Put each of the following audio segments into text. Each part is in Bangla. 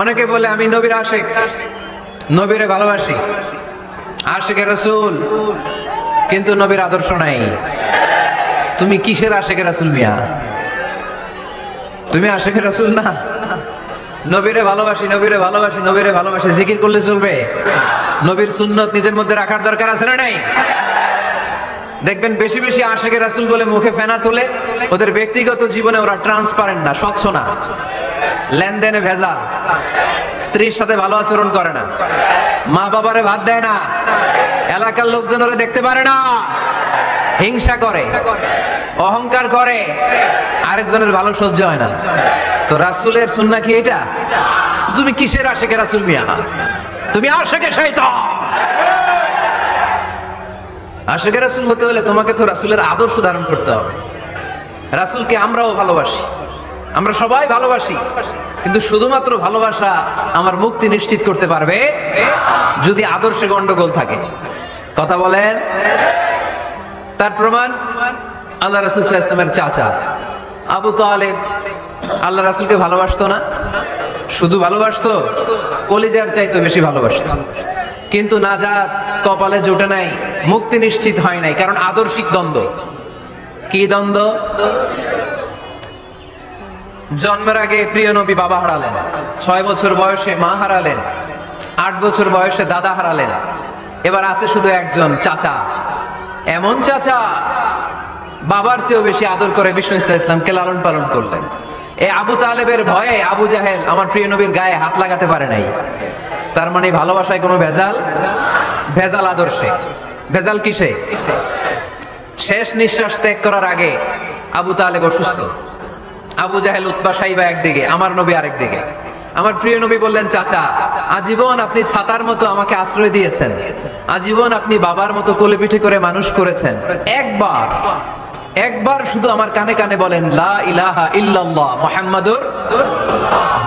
অনেকে বলে আমি নবীর আশিক, নবীরে ভালোবাসি, আশিকে রাসূল, কিন্তু নবীর আদর্শ নাই। তুমি কিসের আশিকে রাসূল মিয়া? তুমি আশিকে রাসূল না। নবীরে ভালোবাসি, নবীরে ভালোবাসি, নবীরে ভালোবাসি জিকির করলে চলবে? নবীর সুন্নত নিজের মধ্যে রাখার দরকার আছে না নাই? দেখবেন বেশি বেশি আশিকে রাসূল বলে মুখে ফেনা তোলে, ওদের ব্যক্তিগত জীবনে ওরা ট্রান্সপারেন্ট না, স্বচ্ছ না, লেনদেনে ভেজাল, স্ত্রীর সাথে ভালো আচরণ করে না, মা বাবারে ভাত দেয় না, এলাকার লোকজন ওরা দেখতে পারে না, হিংসা করে, অহংকার করে, আরেকজনের ভালো সহ্য হয় না। তো রাসূলের সুন্নাহ কি এটা? তুমি কিসের আশিকে রাসূল মিয়া? তুমি আশিকে শয়তান। আশিকে রাসূল হতে হলে তোমাকে তো রাসূলের আদর্শ ধারণ করতে হবে। রাসূলকে আমরাও ভালোবাসি, আমরা সবাই ভালোবাসি, কিন্তু শুধুমাত্র ভালোবাসা আমার মুক্তি নিশ্চিত করতে পারবে যদি আদর্শে গন্ডগোল থাকে। কথা বলেন। তার প্রমাণ আল্লাহ রাসূল সাল্লাল্লাহু আলাইহি ওয়াসাল্লামের চাচা আবু তালেব আল্লাহ রাসূলকে ভালোবাসতো না, শুধু ভালোবাসতো, কলিজার চাইতে বেশি ভালোবাসতো, কিন্তু নাজাত কপালে জোটে নাই, মুক্তি নিশ্চিত হয় নাই, কারণ আদর্শিক দ্বন্দ্ব। কি দ্বন্দ্ব? জন্মের আগে প্রিয় নবী বাবা হারালেন, 6 বছর বয়সে মা হারালেন, 8 বছর বয়সে দাদা হারালেন, এবার আছে শুধু একজন চাচা। এমন চাচা বাবার চেয়েও বেশি আদর করে বিষ্ণু ইসলামকে লালন পালন করলেন। এই আবু তালেবের ভয়ে আবু জাহেল আমার প্রিয় নবীর গায়ে হাত লাগাতে পারে নাই। তার মানে ভালোবাসায় কোনো ভেজাল? ভেজাল আদর্শে। ভেজাল কিসে? শেষ নিঃশ্বাস ত্যাগ করার আগে আবু তালেব অসুস্থ, আবু জাহেল উতবা সাইবা একদিকে, আমার নবী আরেক দিকে। আমার প্রিয় নবী বললেন, চাচা আজীবন আপনি ছাতার মতো আমাকে আশ্রয় দিয়েছেন, আজীবন আপনি বাবার মতো কোলে পিঠে করে মানুষ করেছেন, একবার শুধু আমার কানে কানে বলেন লা ইলাহা ইল্লাল্লাহ মুহাম্মাদুর,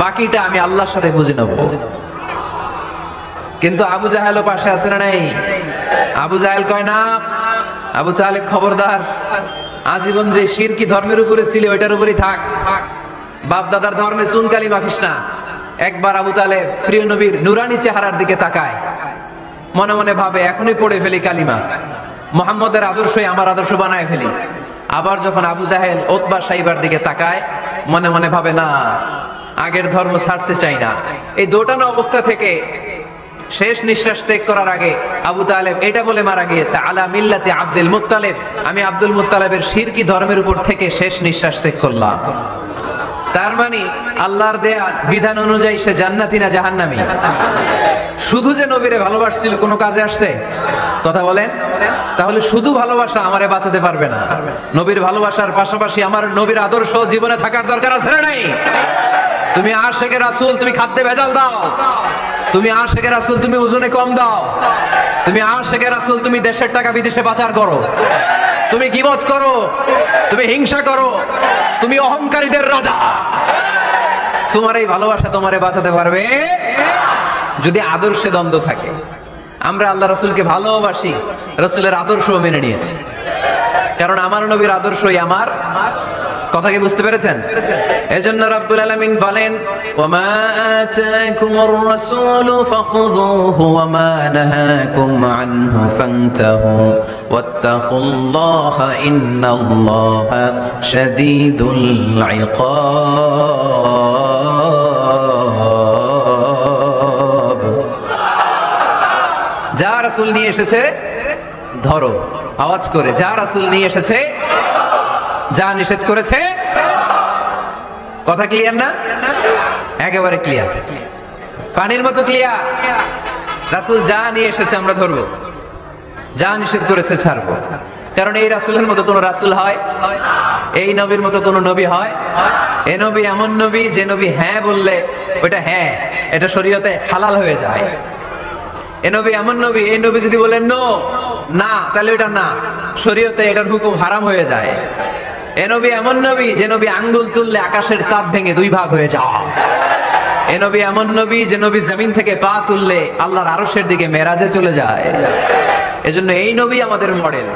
বাকিটা আমি আল্লাহর সাথে বুঝে নেব। কিন্তু আবু জাহেলও পাশে আছে না নাই? আবু জাহেল কয় না, আবু তালেব খবরদার, আজীবন যে শিরকি ধর্মের উপরে ছিল ওইটার উপরেই থাক, বাপ দাদার ধর্মে চুনকালি মাখিস না। একবার আবু তালেব প্রিয় নবীর নুরানি চেহারার দিকে তাকায়, মনে মনে ভাবে এখনই পড়ে ফেলি কালিমা, মুহাম্মদের আদর্শই আমার আদর্শ বানায় ফেলি। আবার যখন আবু জাহেল উতবা সাইবার দিকে তাকায়, মনে মনে ভাবে না, আগের ধর্ম ছাড়তে চাই না। এই দোটানা অবস্থা থেকে শেষ নিঃশ্বাস ত্যাগ করার আগে আবু তালেব এটা বলে মারা গিয়েছে, আলা মিল্লাতি আব্দুল মুত্তালিব, আমি আব্দুল মুত্তালিবের শিরকি ধর্মের উপর থেকে শেষ নিঃশ্বাস ত্যাগ করলাম। তার মানে আল্লাহর দেয়া বিধান অনুযায়ী সে জান্নাতি না জাহান্নামী? শুধু যে নবীরে ভালোবাসছিল কোনো কাজে আসছে? কথা বলেন। তাহলে শুধু ভালোবাসা আমারে বাঁচাতে পারবে না, নবীর ভালোবাসার পাশাপাশি আমার নবীর আদর্শ জীবনে থাকার দরকার আছে না নাই? তুমি আশিকে রাসূল, তুমি খাদ্যে ভেজাল দাও, তুমি আশিকে রাসূল, তুমি ওজনে কম দাও, তুমি আশিকে রাসূল, তুমি দেশের টাকা বিদেশে পাচার করো, তুমি গীবত করো, তুমি হিংসা করো, তুমি অহংকারীদের রাজা, তোমার এই ভালোবাসা তোমারে বাঁচাতে পারবে যদি আদর্শে দ্বন্দ্ব থাকে। আমরা আল্লাহ রাসূলকে ভালোবাসি, রাসূলের আদর্শ মেনে নিয়েছি, কারণ আমার নবীর আদর্শই আমার। কথা কি বুঝতে পেরেছেন? এজন্য রব্বুল আলামিন বলেন, ওয়ামা আতাকুমুর রাসূলু ফাখুযুহু ওয়ামা নাহাকুম আনহু ফান্তাহু ওয়াত্তাকুল্লাহা ইন্নাল্লাহা শাদীদুল ইকাব। যা রাসূল নিয়ে এসেছে ধরো, আওয়াজ করে, যা রাসূল নিয়ে এসেছে, যা নিষেধ করেছে। কথা ক্লিয়ার না? একেবারে ক্লিয়ার, পানির মতো ক্লিয়ার। রাসূল যা নিয়ে এসেছে আমরা ধরবো, যা নিষেধ করেছে ছাড়বো। কারণ এই রাসূলের মতো কোন রাসূল হয়? এই নবীর মতো কোন নবী হয়? এই নবী এমন নবী যে নবী হ্যাঁ বললে ওটা হ্যাঁ, এটা শরীয়তে হালাল হয়ে যায়। এই নবী এমন নবী, এই নবী যদি বলেন নো, না, তাহলে এটা না, শরীয়তে এটার হুকুম হারাম হয়ে যায়। এ নবী এমন নবী যে নবী আঙ্গুল তুললে আকাশের চাঁদ ভেঙে 2 ভাগ হয়ে যায়। এ নবী এমন নবী যে নবী জমিন থেকে পা তুললে আল্লাহর আরশের দিকে মেরাজে চলে যায়। এজন্য এই নবী আমাদের মডেল।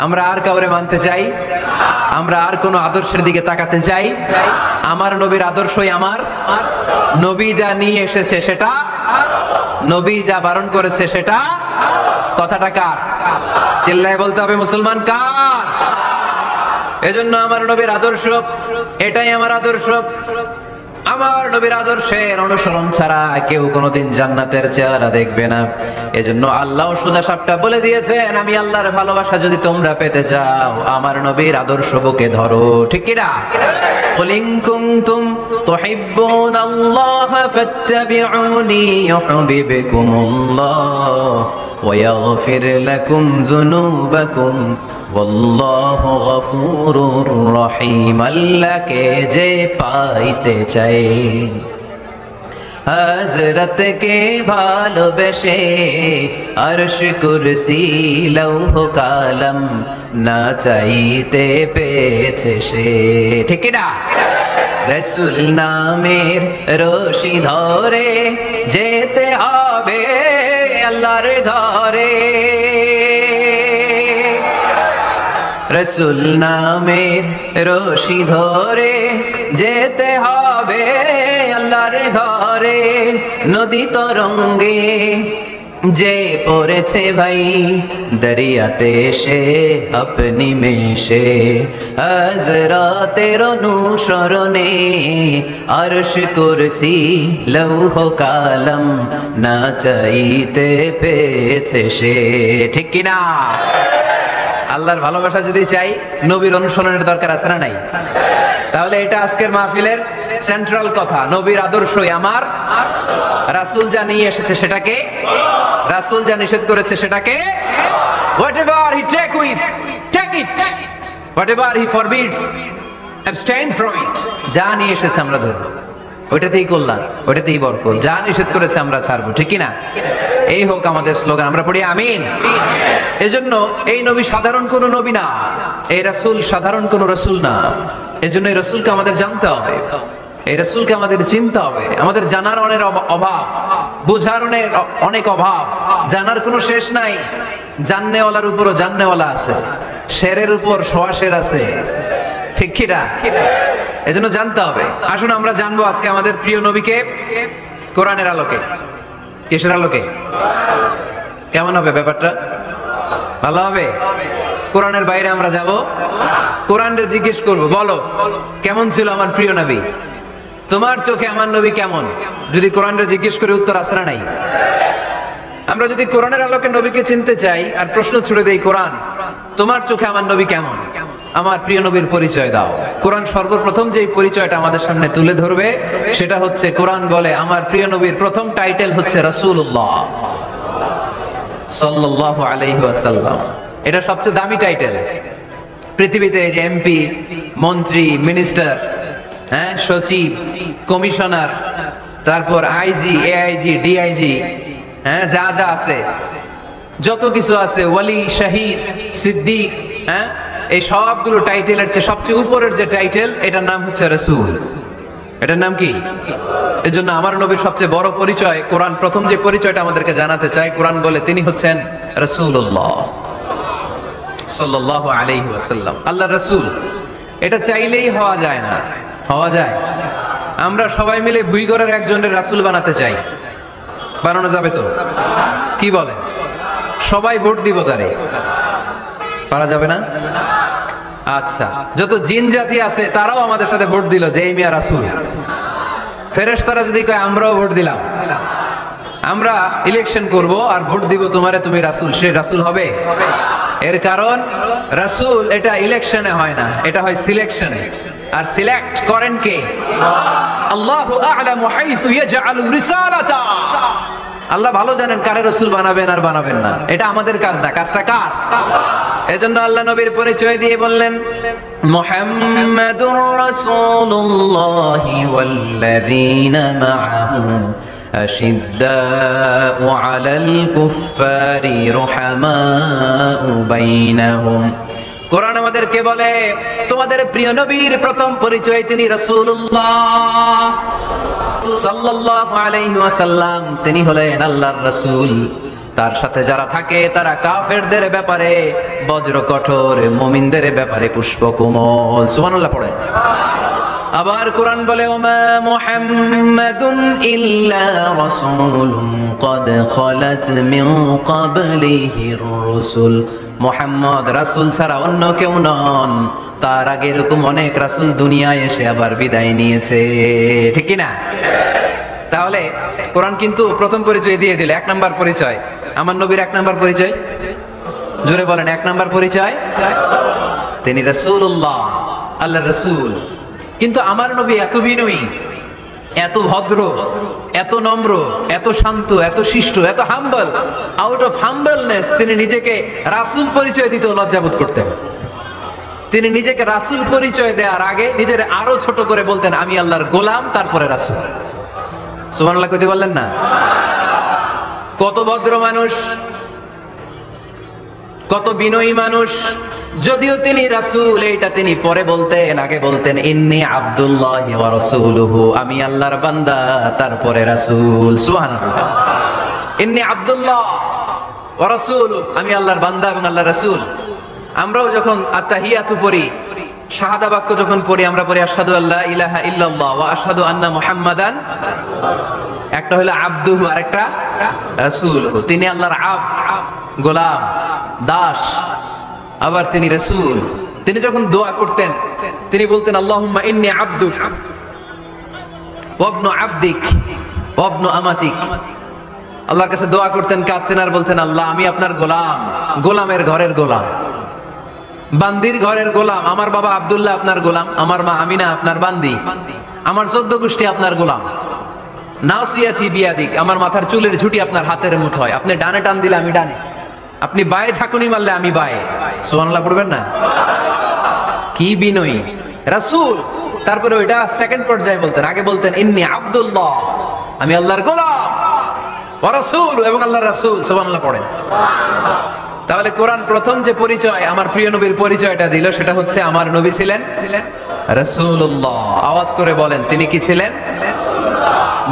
আমরা আর কাউরে মানতে চাই? আমরা আর কোন আদর্শের দিকে তাকাতে চাই? আমার নবীর আদর্শই আমার নবী যা নিয়ে এসেছে সেটা, নবী যা বারণ করেছে সেটা। কথাটা কার? চিল্লায় বলতে হবে মুসলমান কার? এজন্য আমার নবীর আদর্শ, এটাই আমার আদর্শ। আমার নবীর আদর্শের অনুসরণ ছাড়া কেউ কোনোদিন জান্নাতের চেহারা দেখবে না। এজন্য আল্লাহ সোজা সাপটা বলে দিয়েছেন, আমি আল্লাহর ভালোবাসা যদি তোমরা পেতে চাও আমার নবীর আদর্শ বুকে ধরো। ঠিক কি না? قل إن كنتم تحبون الله فاتبعوني يحببكم الله ويغفر لكم ذنوبكم والله غفور رحيم। আল্লাহকে যে পাইতে চাই হযরত কে ভালোবেসে আরশ কুরসি লৌহ কালাম না চাইতে পেয়েছে সে। ঠিক না? রাসূল নামের রশি ধরে যেতে হবে আল্লাহর ঘরে। রাসূল নামের রশি ধরে যেতে হবে আল্লাহর ঘরে। নদী তরঙ্গে যে পড়েছে ভাই দরিয়াতে সে আপনি মেশে হযরতের অনুসরণে আরশ কুরসি লৌহ কালাম না চাইতে পেয়েছে সে। ঠিক কি না? আল্লাহর ভালোবাসা যদি চাই নবীর অনুসরণের দরকার আছে না নাই? তাহলে এটা আজকের মাহফিলের সেন্ট্রাল কথা, নবীর আদর্শই আমার। রাসূল যা নিয়ে এসেছে সেটাকে, রাসূল যা নিষেধ করেছে সেটাকে, whatever he take it, whatever he forbids abstain from it। যা নিয়ে এসেছে আমরা ধরবো, ওইটাতেই কল্যাণ, ওইটাতেই বরকত। যা নিষেধ করেছে আমরা ছাড়বো। ঠিক কি না? এই হোক আমাদের স্লোগান, আমরা পড়ি আমিন। এজন্য এই নবী সাধারণ কোন নবী না, এই রাসূল সাধারণ কোন রাসূল না। এজন্য এই রাসূলকে আমাদের জানতে হবে, এই রাসূলকে আমাদের চিনতে হবে। আমাদের জানার অনেক অভাব, বোঝার অনেক অভাব, জানার কোনো শেষ নাই। জাননেওয়ালার উপরও জাননেওয়ালা আছে, শেরের উপর সোয়া শের আছে। ঠিক কি না? এজন্য জানতে হবে। আসুন আমরা জানবো আজকে আমাদের প্রিয় নবীকে কোরআনের আলোকে। কিসের আলোকে? কেমন হবে ব্যাপারটা? ভালো হবে? কোরআনের বাইরে আমরা যাব, কোরআনকে জিজ্ঞেস করব, বলো কেমন ছিল আমার প্রিয় নবী? তোমার চোখে আমার নবী কেমন? যদি কোরআনকে জিজ্ঞেস করে উত্তর আছে না নাই? আমরা যদি কোরআনের আলোকে নবীকে চিনতে চাই আর প্রশ্ন ছুড়ে দেই, কোরআন তোমার চোখে আমার নবী কেমন? আমার প্রিয় নবীর পরিচয় দাও। কোরআন সর্বপ্রথম যে পরিচয়টা আমাদের সামনে তুলে ধরবে সেটা হচ্ছে, কোরআন বলে আমার প্রিয় নবীর প্রথম টাইটেল হচ্ছে রাসূলুল্লাহ সাল্লাল্লাহু আলাইহি ওয়াসাল্লাম। এটা সবচেয়ে দামি টাইটেল পৃথিবীতে। যে এমপি, মন্ত্রী, মিনিস্টার, সচিব, কমিশনার, তারপর আইজি, এআইজি, ডিআইজি, যা যা আছে, যত কিছু আছে, ওয়ালি, শাহিদ, সিদ্দিক, এই সবগুলো টাইটেলের চেয়ে সবচেয়ে উপরের যে টাইটেল এটার নাম হচ্ছে রাসূল। এটার নাম কি? এজন্য আমার নবীর সবচেয়ে বড় পরিচয়, কোরআন প্রথম যে পরিচয়টা আমাদেরকে জানাতে চায়, কোরআন বলে তিনি হচ্ছেন রাসূলুল্লাহ সাল্লাল্লাহু আলাইহি ওয়াসাল্লাম। আল্লাহর রাসূল, এটা চাইলেই হওয়া যায় না। হওয়া যায়? আমরা সবাই মিলে ভুইগড়ের একজনের রাসূল বানাতে চাই, বানানো যাবে তো? কি বলে? সবাই ভোট দিব তারে, পারা যাবে না? আচ্ছা, যত জিন জাতি আছে তারাও আমাদের সাথে ভোট দিল যে এই মিয়া রাসূল। ফেরেশতারা যদি কয় আমরাও ভোট দিলাম, আমরা ইলেকশন করব আর ভোট দিব তোমারে, তুমি রাসূল, সে রাসূল হবে? এর কারণ রাসূল এটা ইলেকশনে হয় না, এটা হয় সিলেকশনে। আর সিলেক্ট করেন কে? আল্লাহু আ'লামু হাইসু ইয়াজআলু রিসালাতা। আল্লাহ ভালো জানেন কারে রাসূল বানাবেন আর বানাবেন না। এটা আমাদের কাজ না, কাজটা কার? এজন্য আল্লাহ নবীর পরিচয় দিয়ে বললেন, মুহাম্মাদুর রাসূলুল্লাহি ওয়াল্লাযীনা মা'আহু আশিদ্দাউ আলাল কুফফারি রুহামাউ বাইনাহুম। কোরআন আমাদেরকে বলে তোমাদের প্রিয় নবীর প্রথম পরিচয় তিনি রাসূলুল্লাহ সাল্লাল্লাহু আলাইহি ওয়াসাল্লাম। তিনি হলেন আল্লাহর রাসূল। তার সাথে যারা থাকে তারা কাফেরদের ব্যাপারে বজ্র কঠোর, মুমিনদের ব্যাপারে পুষ্পকোমল। সুবহানাল্লাহ পড়েন। আবার কোরআন বলে ওমা মুহাম্মাদুন ইল্লা রাসূলুন ক্বাদ খালাত মিন ক্বাবলিহির রাসূল। মুহাম্মদ রাসূল ছাড়া অন্য কেউ নন, তার আগে এরকম অনেক রাসূল দুনিয়ায় এসে আবার বিদায় নিয়েছে, ঠিক কি না? তাহলে কোরআন কিন্তু প্রথম পরিচয় দিয়ে দিল, এক নাম্বার পরিচয়। আমার নবীর এক নাম্বার পরিচয়, জোরে বলেন, এক নাম্বার পরিচয় তিনি রাসূলুল্লাহ, আল্লাহর রাসূল। কিন্তু আমার নবী এত বিনয়ী, এত ভদ্র, এত নম্র, এত শান্ত, এত শিষ্ট, এত হাম্বল। আউট অফ হাম্বলনেস তিনি নিজেকে রাসূল পরিচয় দিতে লজ্জাবোধ করতেন। তিনি নিজেকে রাসূল পরিচয় দেওয়ার আগে নিজের আরো ছোট করে বলতেন আমি আল্লাহর গোলাম, তারপরে রাসূল। সুবহানাল্লাহ কইতে বললেন না? কত ভদ্র মানুষ, কত বিনয়ী মানুষ। যদিও তিনি রাসূল, এইটা তিনি পরে বলতেন, আগে বলতেন ইন্নী আব্দুল্লাহি ওয়া রাসূলুহু, আমি আল্লাহর বান্দা, তারপরে রাসূল। সুবহানাল্লাহ। ইন্নী আব্দুল্লাহ ওয়া রাসূলুহু, আমি আল্লাহর বান্দা এবং আল্লাহর রাসূল। আমরাও যখন আত্তাহিয়াতু পড়ি, শাহাদা বাক্য যখন পড়ি, আমরা পড়ি আশহাদু আল্লা ইলাহা ইল্লাল্লাহ ওয়া আশহাদু আন্না মুহাম্মাদান। একটা হলো আব্দুহু আর একটা রাসূলুহু। তিনি আল্লাহর আব্দ, গোলাম, দাস, আবার তিনি রাসূল। তিনি যখন দোয়া করতেন তিনি বলতেন আল্লাহুম্মা ইন্নী আবদুক ওয়া ইবনু আবদিক ওয়া ইবনু আমাতিক। আল্লাহর কাছে দোয়া করতেন, কাঁদতেন আর বলতেন আল্লাহ আমি আপনার গোলাম, গোলামের ঘরের গোলাম, বান্দির ঘরের গোলাম। আমার বাবা আব্দুল্লাহ আপনার গোলাম, আমার মা আমিনা আপনার বান্দি, আমার 14 গোষ্ঠী আপনার গোলাম। নাসিয়াতি বিয়াদিক, আমার মাথার চুলের ঝুঁটি আপনার হাতের মুঠোয়, আপনি ডানে টান দিলে আমি ডানে, আপনি বায়ে ঝাঁকুনি মারলে আমি বায়ে। সুবহানাল্লাহ পড়বেন না? কি বিনয়ী রাসূল। তারপরে ওইটা সেকেন্ড পর্যায়ে বলতেন, আগে বলতেন ইন্নী আব্দুল্লাহ, আমি আল্লাহর গোলাম, ওয়া রাসূল, এবং আল্লাহর রাসূল। সুবহানাল্লাহ পড়েন। তাহলে কোরআন প্রথম যে পরিচয় আমার প্রিয় নবীর পরিচয়টা দিল, সেটা হচ্ছে আমার নবী ছিলেন রাসূলুল্লাহ। আওয়াজ করে বলেন তিনি কি ছিলেন?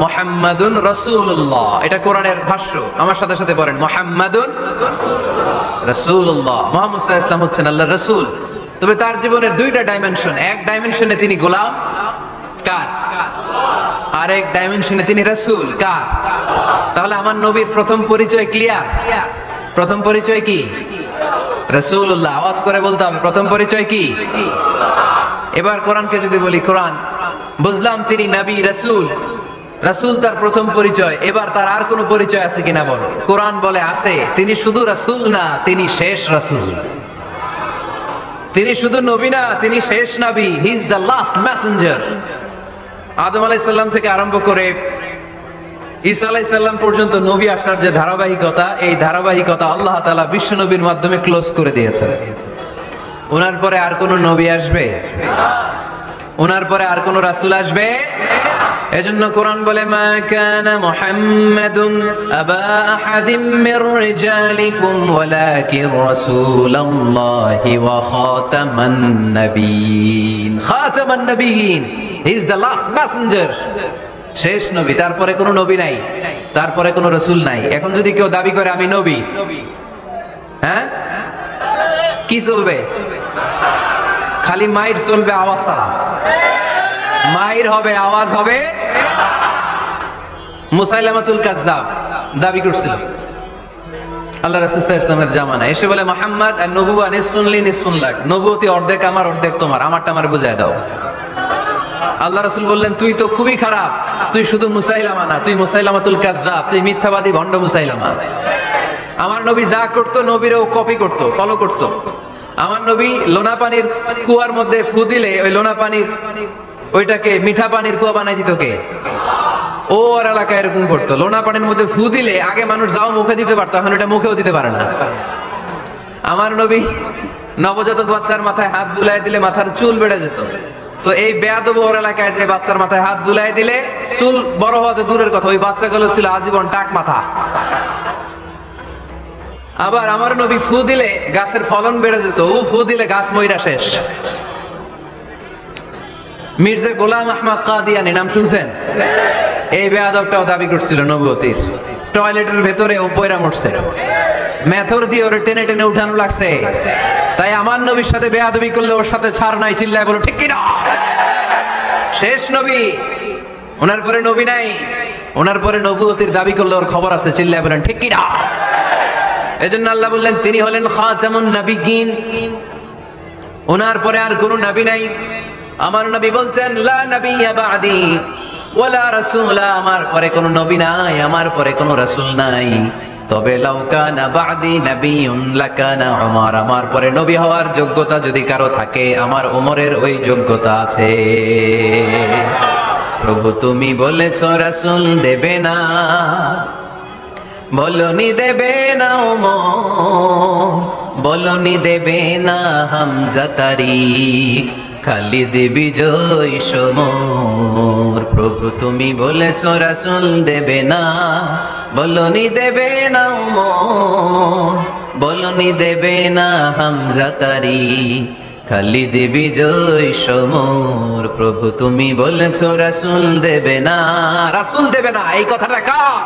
মুহাম্মাদুন রাসূলুল্লাহ। এটা কোরআনের ভাষ্য, আমার সাথে সাথে বলেন মুহাম্মাদুন রাসূলুল্লাহ। মুহাম্মদ সাল্লাল্লাহু আলাইহি ওয়াসাল্লাম হচ্ছেন আল্লাহর রাসূল। তবে তার জীবনের দুইটা ডাইমেনশন, এক ডাইমেনশনে তিনি গোলাম, কার? আর এক ডাইমেনশনে তিনি রাসূল, কার? তাহলে আমার নবীর প্রথম পরিচয় ক্লিয়ার। প্রথম পরিচয় কি? রাসূলুল্লাহ। আওয়াজ করে বলতে হবে প্রথম পরিচয় কি? এবার কোরআনকে যদি বলি, কোরআন বুঝলাম তিনি নবী, রাসূল, রাসূল তার প্রথম পরিচয়। এবার তার আর কোনো পরিচয় আছে কিনা বলো? কোরআন বলে আছে। তিনি শুধু রাসূল না, তিনি শেষ রাসূল। তিনি শুধু নবী না, তিনি শেষ নবী। He is the last messenger. Adam আলাইহিস সালাম থেকে আরম্ভ করে ঈসা আলাইহিস সালাম পর্যন্ত নবী আসার যে ধারাবাহিকতা, এই ধারাবাহিকতা আল্লাহ তাআলা বিশ্ব নবীর মাধ্যমে ক্লোজ করে দিয়েছেন। ওনার পরে আর কোন নবী আসবে? ওনার পরে আর কোন রাসূল আসবে? এজন্য কোরআন বলে মা কানা মুহাম্মাদুন আবা আহাদিম মির রিজালিকুম ওয়ালাকিন রাসূলুল্লাহি ওয়া খাতামান নাবিয়িন। খাতামান নাবিয়িন, he is the last messenger, শেষ নবী। তারপরে কোনো নবী নাই, তারপরে কোনো রাসূল নাই। এখন যদি কেউ দাবি করে আমি নবী, হ্যাঁ, কি চলবে? খালি মাইর চলবে, আওয়াজ ছাড়া। মাইর হবে, আওয়াজ হবে। মুসাইলামাতুল কাজ্জাব দাবি করছিল আল্লাহ রাসূল সাল্লাল্লাহু আলাইহি ওয়াসাল্লামের জামানায়, এসে বলে মুহাম্মদ আর নবুয়া নিসফুন লি নিসফুন লাক, নবুয়তি অর্ধেক আমার, অর্ধেক তোমার, আমারটা আমার বুঝায় দাও। আল্লাহ রাসূল বললেন তুই তো খুবই খারাপ, তুই শুধু মুসাইলামা না, তুই মুসাইলামাতুল কাজ্জাব, তুই মিথ্যাবাদী ভণ্ড মুসাইলামা। আমার নবী যা করতো নবীরও কপি করতো, ফলো করতো। আমার নবী লোনা পানির কুয়ার মধ্যে ফু দিলে ওই লোনা পানির ওইটাকে মিঠা পানির কুয়া বানাই দিত কে? ওর এলাকায় এরকম করতো। লোনা পানির মধ্যে ফু দিলে আগে মানুষ যাও মুখে দিতে পারতো, এখন এটা মুখেও দিতে পারে না। আমার নবী নবজাতক বাচ্চার মাথায় হাত বুলাই দিলে মাথার চুল বেড়ে যেত। তো এই বেয়াদব ওর এলাকায় যে বাচ্চার মাথায় হাত বুলাই দিলে চুল বড় হওয়া তো দূরের কথা, ওই বাচ্চাগুলো ছিল আজীবন টাক মাথা। আবার আমার নবী ফু দিলে গাছের ফলন বেড়ে যেত, ও ফু দিলে গাছ মইরা শেষ। মির্জা গোলাম আহমদ কাদিয়ানী নাম শুনছেন? এই বেয়াদবটাও দাবি করছিল নবুয়তির। টয়লেটের ভেতরে ও পয়রা মরছে, মেথর দিয়ে ওরে টেনে টেনে উঠানো লাগছে। তাই আমার নবীর সাথে বেয়াদবি করলে ওর সাথে ছাড় নাই, চিল্লায় বলো ঠিক কিনা? শেষ নবী, ওনার পরে নবী নাই, ওনার পরে নবুয়তির দাবি করলে ওর খবর আছে, চিল্লায় বলেন ঠিক কি না? এজন্য আল্লাহ বললেন তিনি হলেন খাতামুন নবিয়্যিন, ওনার পরে আর কোনো নবী নাই। আমার নবী বলছেন লা নাবিয়্যা বা'দি ওয়ালা রাসূলা, আমার পরে কোনো নবী নাই, আমার পরে কোনো রাসূল নাই। তবে লাউ কানা বা'দি নাবিয়্যুন লাকানা উমর, আমার পরে নবী হওয়ার যোগ্যতা যদি কারো থাকে আমার ওমরের ওই যোগ্যতা আছে। প্রভু তুমি বলেছো রাসূল দেবে না, বলনি দেবে না ওমর, বলনি দেবে না হামজা তারিক, খালিদ বিজয় সমর। প্রভু তুমি বলেছো রাসূল দেবে না, বলনি দেবে না ওমর, বলনি দেবে না হামজা তারিক, খালিদ বিজয় সমর। প্রভু তুমি বলেছো রাসূল দেবে না, রাসূল দেবে না, এই কথাটা কার?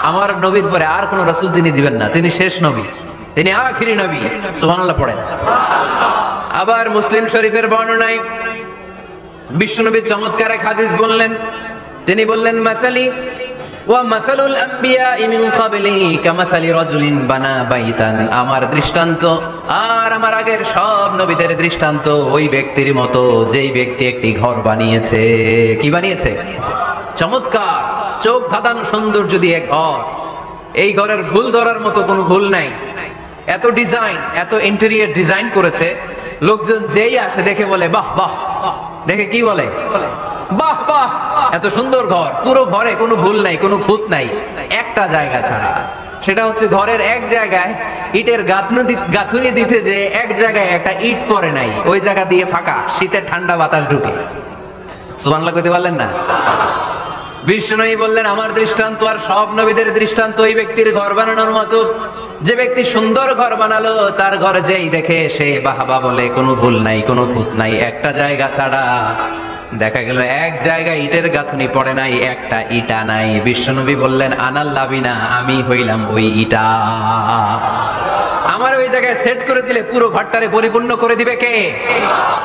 আমার নবীর পরে আর কোন রাসূল তিনি দিবেন না, তিনি শেষ নবী, তিনি আখিরি নবী। সুবহানাল্লাহ পড়েন। আবার মুসলিম শরীফের বর্ণনায় বিশ্বনবী চমৎকার এক হাদিস বললেন, তিনি বললেন মাসালি ওয়া মাসালুল আম্বিয়া'i মিন ক্বাবলি কামাসালি রাজুলিন বানা বাইতান, আমার দৃষ্টান্ত আর আমার আগের সব নবীদের দৃষ্টান্ত ওই ব্যক্তির মতো যেই ব্যক্তি একটি ঘর বানিয়েছে। কি বানিয়েছে? চমৎকার চোখ ধাঁধানো সৌন্দর্য দিয়ে ঘর। এই ঘরের ভুল ধরার মতো কোনো ভুল নাই, এত ডিজাইন, এত ইন্টেরিয়র ডিজাইন করেছে, লোকজন যেই আসে দেখে বলে বাহ বাহ, দেখে কি বলে বাহ বাহ, এত সুন্দর ঘর। পুরো ঘরে কোনো ভুল নাই, কোনো খুঁত নাই, একটা জায়গা ছাড়া, সেটা হচ্ছে ঘরের এক জায়গায় ইটের গাঁথুনি দিতে যে এক জায়গায় একটা ইট পড়ে নাই, ওই জায়গা দিয়ে ফাঁকা, শীতের ঠান্ডা বাতাস ঢুকে। সুবহানাল্লাহ কইতে পারলেন না? বিষ্ণুই বললেন আমার দৃষ্টান্ত আর সব নবীদের দৃষ্টান্ত ওই ব্যক্তির ঘর বানানোর মতো, যে ব্যক্তি সুন্দর ঘর বানালো তার ঘর যেই দেখে সে বাহবা বলে, কোনো ভুল নাই, কোনো খুঁত নাই, একটা জায়গা ছাড়া। দেখা গেল এক জায়গায় ইটের গাঁথুনি পড়ে নাই, একটা ইটা নাই। বিশ্বনবী বললেন আনাল লাবিনা, আমি হইলাম ওই ইটা। আমার ওই জায়গায় সেট করে দিলে পুরো ঘরটারে পরিপূর্ণ করে দিবে কে?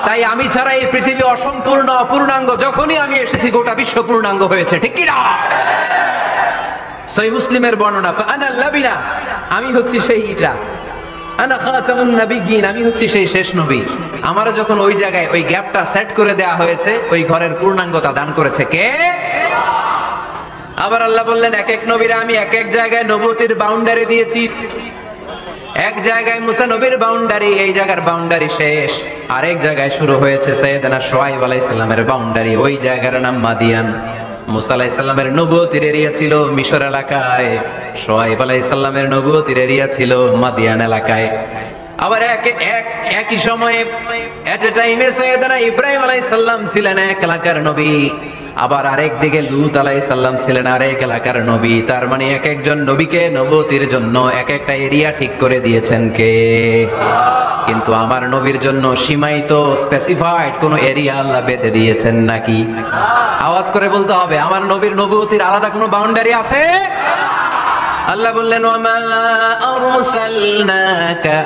তাই আমি ছাড়া এই পৃথিবী অসম্পূর্ণ, অপূর্ণাঙ্গ। যখনই আমি এসেছি গোটা বিশ্ব পূর্ণাঙ্গ হয়েছে, ঠিক কি না? সহিহ মুসলিমের বর্ণনা, ফাআনাল লাবিনা, আমি হচ্ছি সেই ইটা, আনা খাতামুন নবিয়্যিন, আমি হচ্ছি সেই শেষ নবী। আমারও যখন ওই জায়গায় ওই গ্যাপটা সেট করে দেয়া হয়েছে, ওই ঘরের পূর্ণাঙ্গতা দান করেছে কে? আবার আল্লাহ বললেন এক এক নবীরে আমি এক এক জায়গায় নবুয়তির বাউন্ডারি দিয়েছি। এক জায়গায় মুসা নবীর বাউন্ডারি, এই জায়গার বাউন্ডারি শেষ। আরেক জায়গায় শুরু হয়েছে সাইয়েদনা শুআয়ব আলাইহিস সালামের বাউন্ডারি, ওই জায়গার নাম মাদিয়ান। মুসা আলাইহিস সালামের নবুয়তির এরিয়া ছিল মিশর এলাকায়, শুআয়ব আলাইহিস সালামের নবুয়তির এরিয়া ছিল মাদিয়ান এলাকায়। আবার একই সময়ে এট এ টাইমে সাইয়েদনা ইব্রাহিম আলাইহিস সালাম ছিলেন এক এলাকার নবী, আবার আরেক দিকে লূত আলাইহিস সালাম ছিলেন আরেক এলাকার নবী। তার মানে এক একজন নবীকে নবুয়তির জন্য এক একটা এরিয়া ঠিক করে দিয়েছেন কে? কিন্তু আমার নবীর জন্য সীমায়িত স্পেসিফাইড কোন এরিয়া আল্লাহ বেঁধে দিয়েছেন নাকি? আওয়াজ করে বলতে হবে, আমার নবীর নবুয়তির আলাদা কোনো বাউন্ডারি আছে? আল্লাহ বললেন ওয়ামা আরসালনাকা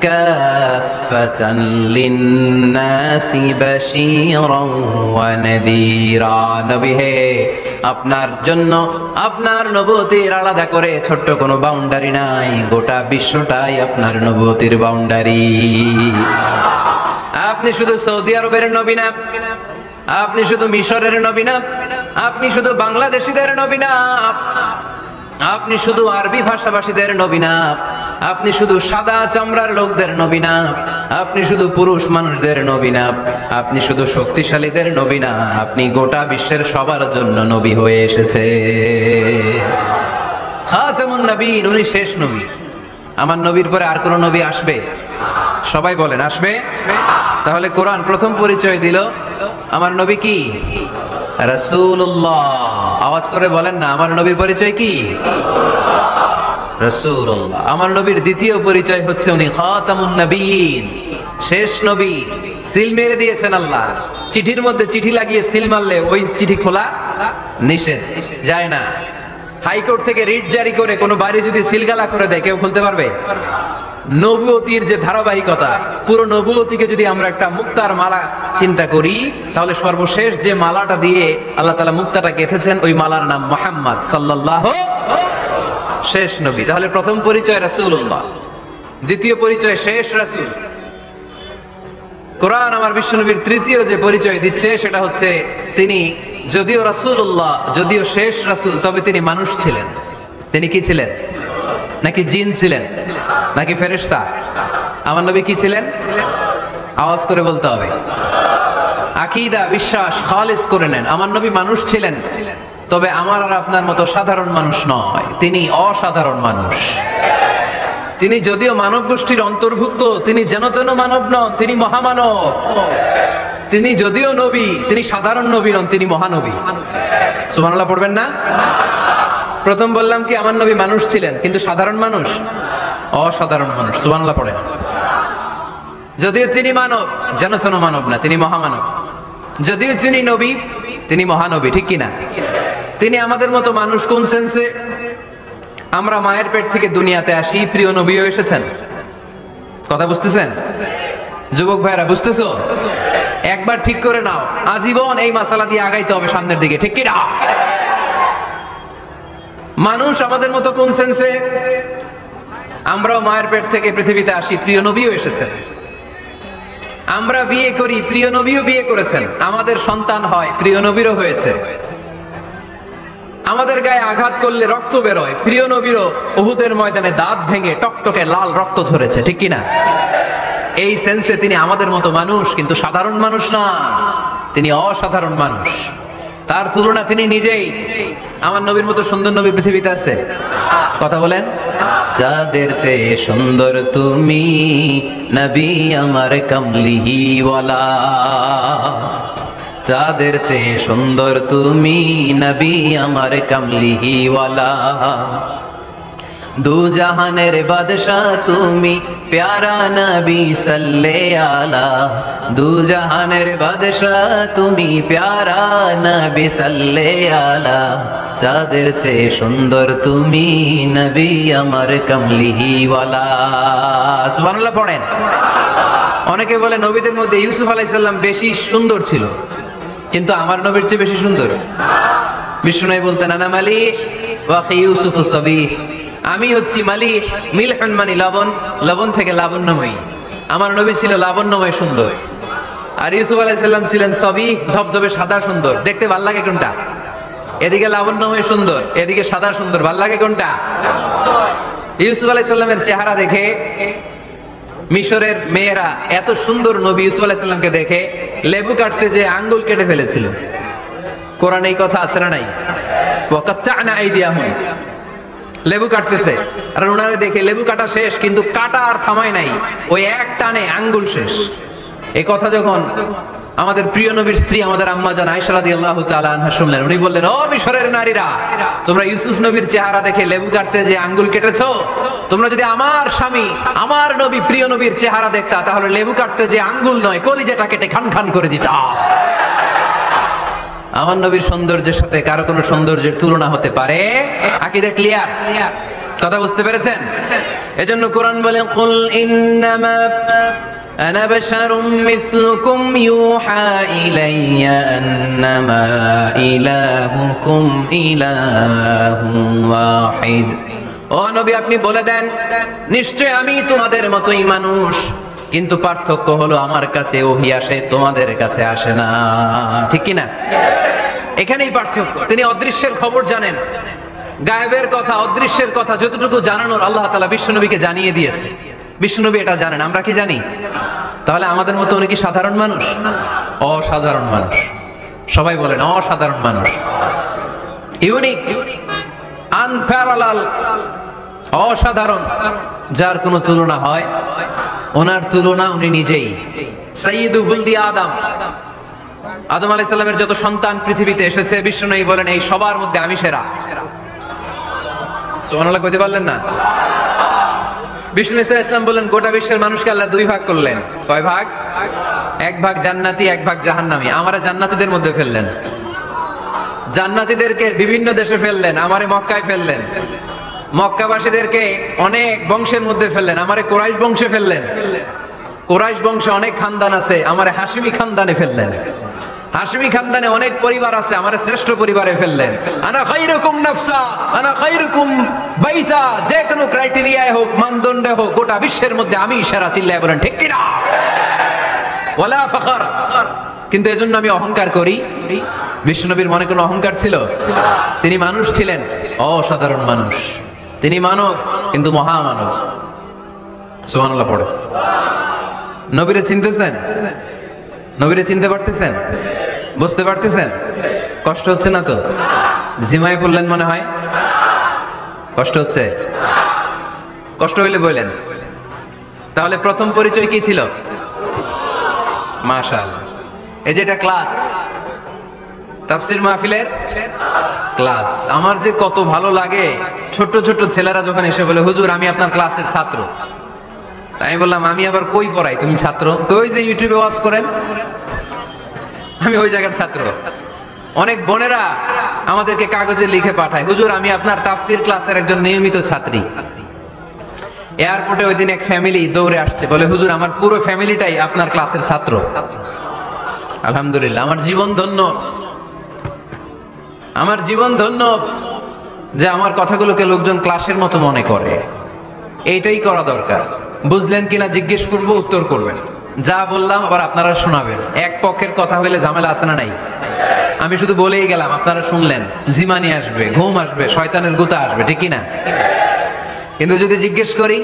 কাফাতান লিন্নাসি বাশীরান ওয়া নাযীরা, নবী হে আপনার জন্য আপনার নবুয়তির আলাদা করে ছোট্ট কোনো বাউন্ডারি নাই, গোটা বিশ্বটাই আপনার নবুয়তির বাউন্ডারি। আপনি শুধু সৌদি আরবের নবী না, আপনি শুধু মিশরের নবী না, আপনি শুধু বাংলাদেশীদের নবী না, আপনি শুধু আরবি ভাষাভাষীদের নবী না, আপনি শুধু সাদা চামড়ার লোকদের নবী না, আপনি শুধু পুরুষ মানুষদের নবী না, আপনি শুধু শক্তিশালীদের নবী না, আপনি গোটা বিশ্বের সবার জন্য নবী হয়ে এসেছে। খাতামুন নবিয়্যিন, উনি শেষ নবী। আমার নবীর পরে আর কোন নবী আসবে? সবাই বলেন আসবে। তাহলে কোরআন প্রথম পরিচয় দিল আমার নবী কি? রাসূলুল্লাহ। আওয়াজ করে বলেন না, আমার নবীর পরিচয় কি? রাসূলুল্লাহ। আমার নবীর দ্বিতীয় পরিচয় হচ্ছে উনি খাতামুন নবিয়্যিন, শেষ নবী। সিল মেরে দিয়েছেন আল্লাহ। চিঠির মধ্যে চিঠি লাগিয়ে সিল মারলে ওই চিঠি খোলা নিষেধ, যায় না। হাইকোর্ট থেকে রিট জারি করে কোনো বাড়ি যদি সিলগালা করে দেয় কেউ খুলতে পারবে? নবুয়তির যে ধারাবাহিকতা, পুরো নবুয়তিকে যদি আমরা একটা মুক্তার মালা চিন্তা করি, তাহলে সর্বশেষ যে মালাটা দিয়ে আল্লাহ তাআলা মুক্তাটা গেঁথেছেন, ওই মালার নাম মুহাম্মদ সাল্লাল্লাহু, শেষ নবী। তাহলে প্রথম পরিচয় রাসূলুল্লাহ, দ্বিতীয় পরিচয় শেষ রাসূল। কোরআন আমার বিশ্বনবীর তৃতীয় যে পরিচয় দিচ্ছে সেটা হচ্ছে তিনি যদিও রাসূলুল্লাহ, যদিও শেষ রাসূল, তবে তিনি মানুষ ছিলেন। তিনি কি ছিলেন? নাকি জিন ছিলেন? নাকি ফেরেশতা? আমার নবী কি ছিলেন? আওয়াজ করে বলতে হবে। আকীদা, বিশ্বাস খালিস করে নেন। আমার নবী মানুষ ছিলেন, তবে আমার আর আপনার মতো সাধারণ মানুষ নয়, তিনি অসাধারণ মানুষ। তিনি যদিও মানব গোষ্ঠীর অন্তর্ভুক্ত, তিনি যেন তেন মানব নন, তিনি মহামানব। তিনি যদিও নবী, তিনি সাধারণ নবী নন, তিনি মহানবী। সুবহানাল্লাহ পড়বেন না? প্রথম বললাম কি আমার নবী মানুষ ছিলেন, কিন্তু সাধারণ মানুষ, অসাধারণ মানুষ। সুবহানাল্লাহ পড়েন। যদিও তিনি মানব, যেন তেন মানব না, তিনি মহামানব। যদিও তিনি নবী, তিনি মহানবী। ঠিক কিনা? তিনি আমাদের মতো মানুষ কোন সেন্সে? আমরা মায়ের পেট থেকে দুনিয়াতে আসি, প্রিয় নবীও এসেছেন। কথা বুঝতেছেন? যুবক ভাইরা বুঝতেছো? একবার ঠিক করে নাও, আজীবন এই মাসালা দিয়ে আগাইতে হবে সামনের দিকে। ঠিক কিনা? মানুষ আমাদের মতো কোন সেন্সে? আমরাও মায়ের পেট থেকে পৃথিবীতে আসি, প্রিয় নবীও এসেছেন। আমরা বিয়ে করি, প্রিয় নবীও বিয়ে করেছেন। আমাদের সন্তান হয়, প্রিয় নবীরও হয়েছে। আমাদের গায়ে আঘাত করলে রক্ত বেরোয়, প্রিয় নবীরও উহুদের ময়দানে দাঁত ভেঙে টকটকে লাল রক্ত ঝরেছে। ঠিক কিনা? এই সেন্সে তিনি আমাদের মতো মানুষ, কিন্তু সাধারণ মানুষ না, তিনি অসাধারণ মানুষ। তার তুলনা তিনি নিজেই। আমার নবীর মতো সুন্দর নবী পৃথিবীতে আছে? কথা বলেন। যাদের চেয়ে সুন্দর তুমি নবী আমার কামলিওয়ালা, যাদের চেয়ে সুন্দর তুমি নবী আমার কামলিওয়ালা, দু জাহানের বাদশাহ তুমি প্যারা নবী সাল্লে আলা, দু জাহানের বাদশাহ তুমি প্যারা নবী সাল্লে আলা, যাদের চেয়ে সুন্দর তুমি নবী আমার কামলিওয়ালা। সুবহানাল্লাহ পড়েন। অনেকে বলে নবীদের মধ্যে ইউসুফ আলাইহিস সালাম বেশি সুন্দর ছিল, কিন্তু আমার নবীর চেয়ে বেশি সুন্দর। বিষ্ণু বলতেন আনা মালিহ ওয়া আখি ইউসুফ সাবিহ, আমি হচ্ছি মালিহ, মিলহুন মানে লবণ, লবণ থেকে লাবণ্যময়ী। আমার নবী ছিল লাবণ্যময় সুন্দর, আর ইউসুফ আলাইহিস সালাম ছিলেন সাবিহ, ধবধবে সাদা সুন্দর। দেখতে ভাল লাগে কোনটা? এদিকে লাবণ্যময় সুন্দর, এদিকে সাদা সুন্দর, ভাল লাগে কোনটা? ইউসুফ আলাইহিস সালামের চেহারা দেখে মিশরের মেয়েরা এত সুন্দর নবী ইউসুফ আলাইহিস সালামকে দেখে লেবু কাটতে যে আঙ্গুল কেটে ফেলেছিল। কোরআনে এই কথা আছে না নাই? ওয়াকাত্তা'না আইদিয়াহুম, লেবু কাটতেছে, আর ওনারে দেখে লেবু কাটা শেষ, কিন্তু কাটা আর থামায় নাই, ওই এক টানে আঙ্গুল শেষ। এই কথা যখন আমাদের প্রিয় নবীর স্ত্রী আমাদের আম্মা জান আয়েশা রাদিয়াল্লাহু তাআলা আনহা শুনলেন, উনি বললেন, ও মিশরের নারীরা, তোমরা ইউসুফ নবীর চেহারা দেখে লেবু কাটতে যে আঙ্গুল কেটেছো, তোমরা যদি আমার স্বামী আমার নবী প্রিয় নবীর চেহারা দেখতা, তাহলে লেবু কাটতে যে আঙ্গুল নয়, কলিজাটা কেটে খান খান করে দিতা। আমার নবীর সৌন্দর্যের সাথে কারো কোনো সৌন্দর্যের তুলনা হতে পারে? আকীদা ক্লিয়ার? কথা বুঝতে পেরেছেন? এজন্য কোরআন বলে, কুল ইন্নামা আনা বাশারুম মিসলুকুম ইউহা ইলাইয়া আন্নামা ইলাহুকুম ইলাহুন ওয়াহিদ। ও নবী, আপনি বলে দেন, নিশ্চয় আমি তোমাদের মতোই মানুষ, কিন্তু পার্থক্য হলো আমার কাছে ওহী আসে, তোমাদের কাছে আসে না। ঠিক কি না? এখানেই পার্থক্য। তিনি অদৃশ্যের খবর জানেন, গায়েবের কথা, অদৃশ্যের কথা যতটুকু জানানোর আল্লাহ তাআলা বিশ্বনবীকে জানিয়ে দিয়েছে। বিশ্বনবী এটা জানেন, আমরা কি জানি? তাহলে আমাদের মতো উনি কি সাধারণ মানুষ? অসাধারণ মানুষ। সবাই বলেন অসাধারণ মানুষ। ইউনিক, আনপ্যারালাল, অসাধারণ, যার কোনো তুলনা হয়? ওনার তুলনা উনি নিজেই। সাইয়্যিদু ওয়ালদি আদম, আদম আলাইহিস সালামের যত সন্তান পৃথিবীতে এসেছে, বিশ্বনবী বলেন এই সবার মধ্যে আমি সেরা। সুবহানাল্লাহ কইতে পারলেন না? বিষ্ণু ইসলাম বলেন, গোটা বিশ্বের মানুষকে আল্লাহ দুই ভাগ করলেন। কয় ভাগ? এক ভাগ জান্নাতি, এক ভাগ জাহান্নামী। আমারে জান্নাতীদের মধ্যে ফেললেন, জান্নাতীদেরকে বিভিন্ন দেশে ফেললেন, আমারে মক্কায় ফেললেন। মক্কাবাসীদেরকে অনেক বংশের মধ্যে ফেললেন, আমারে কুরাইশ বংশে ফেললেন। কুরাইশ বংশে অনেক খানদান আছে, আমারে হাশিমি খানদানে ফেললেন। হাশিমি খানদানে অনেক পরিবার আছে, আমারে শ্রেষ্ঠ পরিবারে ফেললেন। আনা খায়রুকুম নাফসা আনা খায়রুকুম বাইতা, যে কোনো ক্রাইটেরিয়ায় হোক, মানদণ্ডে হোক, গোটা বিশ্বের মধ্যে আমি সেরা। চিল্লায় বলেন ঠিক কি না? ওয়ালা ফখর। কিন্তু এজন্য আমি অহংকার করি? বিশ্বনবীর মনে কোনো অহংকার ছিল? তিনি মানুষ ছিলেন, অসাধারণ মানুষ। তিনি মানব, কিন্তু মহামানব। সুবহানাল্লাহ পড়ে। নবীরে চিনতেছেন? নবীরে চিনতে পারতেছেন? বুঝতে পারতেছেন? কষ্ট হচ্ছে না তো? জিমায় পড়লেন মনে হয়? কষ্ট হচ্ছে? কষ্ট হইলে বললেন। তাহলে প্রথম পরিচয় কি ছিল? মাশাআল্লাহ। এই যেটা ক্লাস, তাফসীর মাহফিলের ক্লাস। আমার যে কত ভালো লাগে ছোট ছোট ছেলেরা যখন এসে বলে, হুজুর আমি আপনার ক্লাসের ছাত্র। আমি বললাম, আমি আবার কই পড়াই? তুমি ছাত্র? ওই যে ইউটিউবে ওয়াজ করেন, আমি ওই জায়গার ছাত্র। অনেক বোনেরা আমাদেরকে কাগজে লিখে পাঠায়, হুজুর আমি আপনার তাফসীর ক্লাসের একজন নিয়মিত ছাত্রী। এয়ারপোর্টে ওই দিন এক ফ্যামিলি দৌড়ে আসছে, বলে হুজুর আমার পুরো ফ্যামিলিটাই আপনার ক্লাসের ছাত্র। আলহামদুলিল্লাহ, আমার জীবন ধন্য। আমার জীবন ধন্য যে আমার কথাগুলোকে লোকজন ক্লাসের মতো মনে করে। এইটাই করা দরকার। বুঝলেন কিনা জিজ্ঞেস করব, উত্তর করবেন। যা বললাম আবার আপনারা শোনাবেন। এক পক্ষের কথা হইলে ঝামেলা আছে না নাই? আমি শুধু বলেই গেলাম, আপনারা শুনলেন। জিমানি আসবে, ঘুম আসবে, শয়তানের গুতা আসবে, ঠিক কিনা? কিন্তু যদি জিজ্ঞেস করি,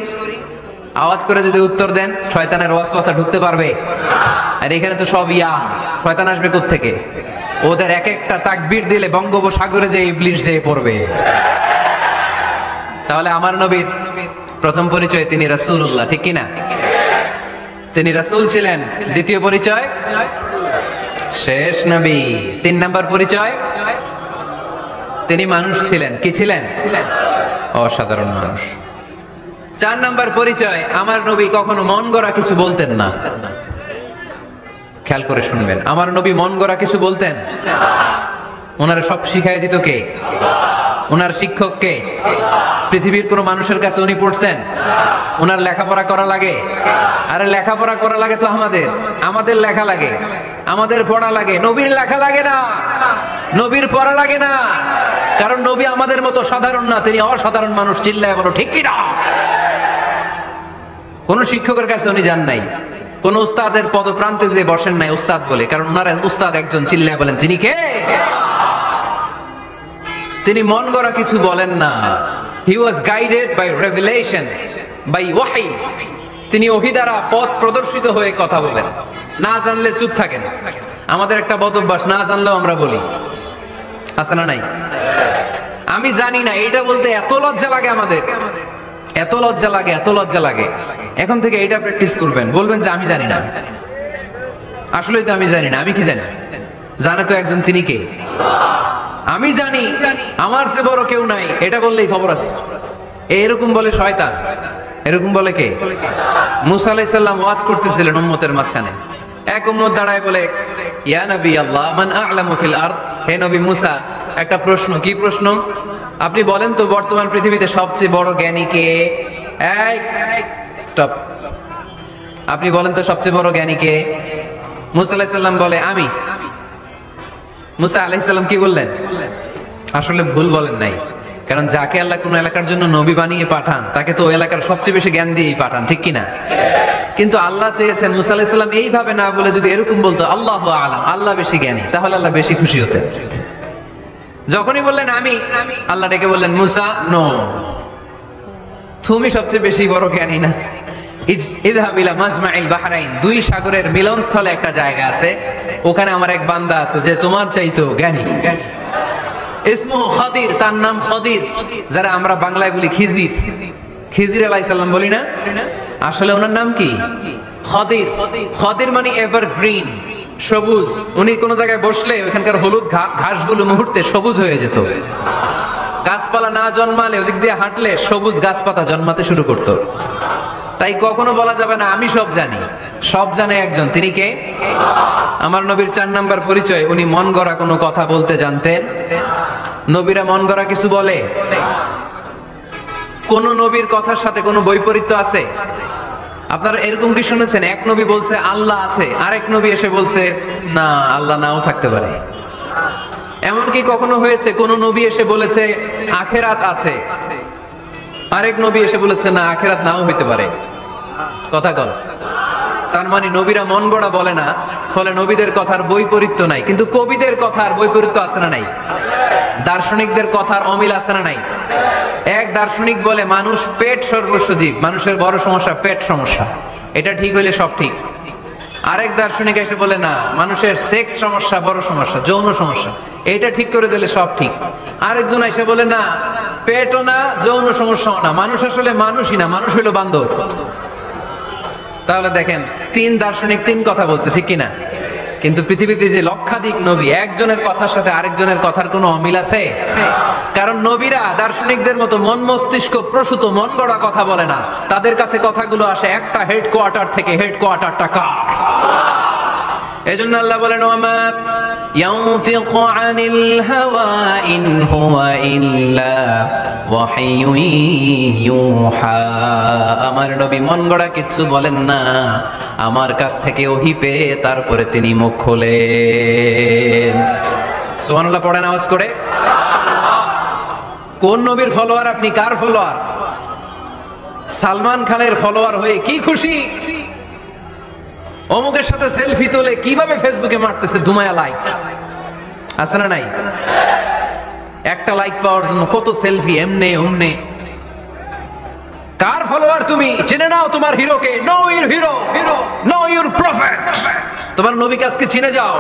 আওয়াজ করে যদি উত্তর দেন, শয়তানের ওয়াসওয়াসা ঢুকতে পারবে? আর এখানে তো সব ইয়াং, শয়তান আসবে কোত্থেকে? ওদের এক একটা তাকবীর দিলে বঙ্গোপসাগরে যে ইবলিস যেয়ে পড়বে। তাহলে আমার নবীর প্রথম পরিচয় তিনি রাসূলুল্লাহ, ঠিক কিনা? তিনি রাসূল ছিলেন। দ্বিতীয় পরিচয় শেষ নবী। 3 নাম্বার পরিচয় তিনি মানুষ ছিলেন। কি ছিলেন? অসাধারণ মানুষ। 4 নাম্বার পরিচয়, আমার নবী কখনো মন গড়া কিছু বলতেন না। খেয়াল করে শুনবেন, আমার নবী মন গড়া কিছু বলতেন? ওনারা সব শিখাই দিত কে? ওনার শিক্ষক কে? পৃথিবীর কোন মানুষের কাছে উনি পড়ছেন? ওনার লেখাপড়া করা লাগে? আরে লেখাপড়া করা লাগে তো আমাদের লেখা লাগে, আমাদের পড়া লাগে। নবীর লেখা লাগে না, নবীর পড়া লাগে না। কারণ নবী আমাদের মতো সাধারণ না, তিনি অসাধারণ মানুষ। চিল্লায় বলো ঠিক কি না? কোন শিক্ষকের কাছে উনি যান নাই, কোন উস্তাদের পদপ্রান্তে যে বসেন নাই উস্তাদ বলে, কারণ ওনার উস্তাদ একজন। চিল্লায় বলেন তিনি কে? তিনি মন গড়া কিছু বলেন না। He was guided by revelation, by ওয়াহি। তিনি ওহী দ্বারা পথ প্রদর্শিত হয়ে কথা বলেন। না জানলে চুপ থাকেন। আমাদের একটা বদ অভ্যাস, না জানলেও আমরা বলি, আছে না নাই? আমি জানি না, এটা বলতে এত লজ্জা লাগে আমাদের, এত লজ্জা লাগে, এত লজ্জা লাগে। এখন থেকে এটা প্র্যাকটিস করবেন, বলবেন যে আমি জানি না। আসলেই তো আমি জানি না। আমি কি জানি? জানে তো একজন, তিনি কে? আমি জানি, আমার চেয়ে বড় কেউ নাই, এটা বললেই খবর আছে। এরকম বলে শয়তান। এরকম বলে কে? মুসা আলাইহিস সালাম ওয়াজ করতেছিলেন উম্মতের মাঝখানে। এক উম্মত দাঁড়ায় বলে, ইয়া নবী আল্লাহ মান আ'লামু ফিল আরদ। হে নবী মুসা, একটা প্রশ্ন। কি প্রশ্ন? আপনি বলেন তো বর্তমান পৃথিবীতে সবচেয়ে বড় জ্ঞানী কে? এই স্টপ। আপনি বলেন তো সবচেয়ে বড় জ্ঞানী কে? মুসা আলাইহিস সালাম বলে আমি। মুসা আলাইহিস সালাম কি বললেন? আসলে ভুল বলেন নাই, কারণ যাকে আল্লাহ কোন এলাকার জন্য নবী বানিয়ে পাঠান, তাকে তো ওই এলাকার সবচেয়ে বেশি জ্ঞান দিয়েই পাঠান, ঠিক কিনা? কিন্তু আল্লাহ চেয়েছেন মুসা আলাইহিস সালাম এইভাবে না বলে যদি এরকম বলতো, আল্লাহু আ'লাম, আল্লাহ বেশি জ্ঞানী, তাহলে আল্লাহ বেশি খুশি হতেন। যখনই বললেন আমি, আল্লাহ ডেকে বললেন মুসা নো, তুমি সবচেয়ে বেশি বড় জ্ঞানী না। ইযহাব ইলা মাজমাইল বাহরাইন, দুই সাগরের মিলনস্থলে একটা জায়গা আছে, ওখানে আমার এক বান্দা আছে যে তোমার চাইতো জ্ঞানী। ইসমুহু খাদির, তার নাম খাদির, যারা আমরা বাংলায় বলি খিজির। খিজির আলাইহিস সালাম বলি না? আসলে ওনার নাম কি? খাদির। খাদির মানে এভারগ্রিন, সবুজ। উনি কোন জায়গায় বসলে ওখানকার হলুদ ঘাসগুলো মুহূর্তে সবুজ হয়ে যেত। গাছপালা না জন্মালে ওদিক দিয়ে হাঁটলে সবুজ গাছপাতা জন্মাতে শুরু করতো। তাই কখনো বলা যাবে না আমি সব জানি। সব জানে একজন, তিনি কে? আমার নবীর 4 নাম্বার পরিচয়, উনি মন গড়া কোনো কথা বলতে জানতেন। নবীরা মন গড়া কিছু বলে? কোন নবীর কথার সাথে কোনো বৈপরীত্য আছে? আপনারা এরকম কি শুনেছেন এক নবী বলছে আল্লাহ আছে, আরেক নবী এসে বলছে না আল্লাহ নাও থাকতে পারে? এমনকি কখনো হয়েছে কোন নবী এসে বলেছে আখেরাত আছে, আরেক নবী এসে বলেছে না আখেরাত নাও হইতে পারে? কথা কল। তার মানে নবীরা মন গড়া বলে না, ফলে নবীদের কথার বৈপরীত্য নাই। কিন্তু কবিদের কথার বৈপরীত্য আছে না নাই? দার্শনিকদের কথার অমিল আছে না নাই? এক দার্শনিক বলে মানুষ পেট সর্বস্ব জীব, মানুষের বড় সমস্যা পেট সমস্যা, এটা ঠিক হইলে সব ঠিক। আরেক দার্শনিক এসে বলে না মানুষের সেক্স সমস্যা বড় সমস্যা, যৌন সমস্যা, এটা ঠিক করে দিলে সব ঠিক। আরেকজন এসে বলে না পেটও না যৌন সমস্যাও না, মানুষ আসলে মানুষই না, মানুষ হইলো বান্দর। তাহলে দেখেন তিন দার্শনিক তিন কথা বলছে, ঠিক কিনা? কিন্তু পৃথিবীতে যে লক্ষাধিক নবী, একজনের কথার সাথে আরেকজনের কথার কোনো অমিল আছে? কারণ নবীরা দার্শনিকদের মতো মন মস্তিষ্ক প্রসূত মন গড়া কথা বলে না, তাদের কাছে কথাগুলো আসে একটা হেডকোয়ার্টার থেকে। হেডকোয়ার্টারটা কার? এজন্য আল্লাহ বলেন ওয়ামা ইয়ানতিকু আনিল হাওয়া ইন হুয়া ইল্লা ওয়াহয়ুন ইউহা। আমার নবী মন গড়া কিচ্ছু বলেন না, আমার কাছ থেকে ওহী পেয়ে তারপরে তিনি মুখ খোলেন। সুবহানাল্লাহ পড়েন আওয়াজ করে। কোন নবীর ফলোয়ার আপনি? কার ফলোয়ার? সালমান খানের ফলোয়ার হয়ে কি খুশি? অমুকের সাথে সেলফি তোলে কিভাবে ফেসবুকে মারতেছে দুমায়া লাইক, আছে না নাই? একটা লাইক পাওয়ার জন্য কত সেলফি, এমনে ওমনে। কার ফলোয়ার তুমি? চিনে নাও তোমার হিরোকে। Know your hero, know your prophet. তোমার নবীকে আজকে চিনে যাও।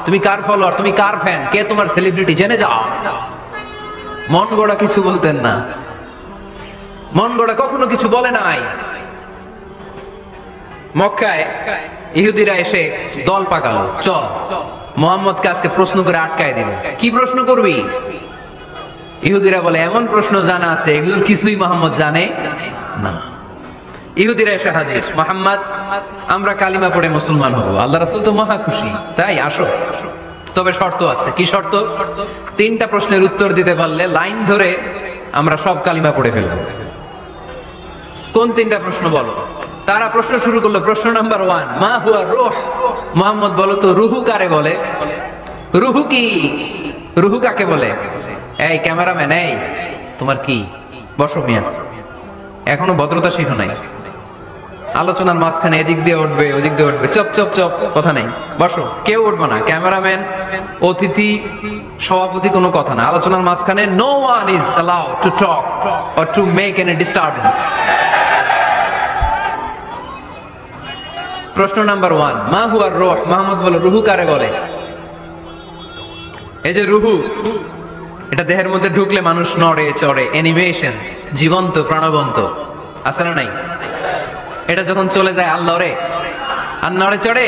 তুমি কার ফলোয়ার, তুমি কার ফ্যান, কে তোমার সেলিব্রিটি, জেনে যাও। মন গড়া কিছু বলতেন না, মন গড়া কখনো কিছু বলে নাই। মক্কায় ইহুদিরা এসে দল পাকালো, চল মুহাম্মদকে আজকে প্রশ্ন করে আটকায় দিল। কি প্রশ্ন করবি? ইহুদিরা বলে এমন প্রশ্ন জানা আছে এগুলোর কিছুই মুহাম্মদ জানে না। ইহুদিরা এসে হাজির, মুহাম্মদ আমরা কালিমা পড়ে মুসলমান হব। আল্লাহ রাসূল তো মহা খুশি, তাই আসো, তবে শর্ত আছে। কি শর্ত? তিনটা প্রশ্নের উত্তর দিতে পারলে লাইন ধরে আমরা সব কালিমা পড়ে ফেলব। কোন তিনটা প্রশ্ন বলো? তারা প্রশ্ন শুরু করলো। প্রশ্ন নাম্বার 1, মা হুয়া রূহ। মুহাম্মদ বলো তো রুহু কারে বলে? রুহু কি? রুহু কাকে বলে? এই ক্যামেরাম্যান, এই তোমার কি? বসো মিয়া, এখনো ভদ্রতা শিখো নাই। আলোচনার মাঝখানে এদিক দিয়ে উঠবে ওদিক দিয়ে উঠবে, চপ চপ চপ, কথা নেই। বসো, কেউ উঠবে না। ক্যামেরাম্যান, অতিথি, সভাপতি, কোনো কথা না। আলোচনার মাঝখানে no one is allowed to talk or to make any disturbance. প্রশ্ন নাম্বার 1, মা হুয়া রূহ। মুহাম্মদ বলে রুহু কারে বলে? এই যে রুহু, এটা দেহের মধ্যে ঢুকলে মানুষ নড়ে চড়ে, অ্যানিমেশন, জীবন্ত প্রাণবন্ত, আছে না নাই? এটা যখন চলে যায় আল্লাহরে আর নড়ে চড়ে।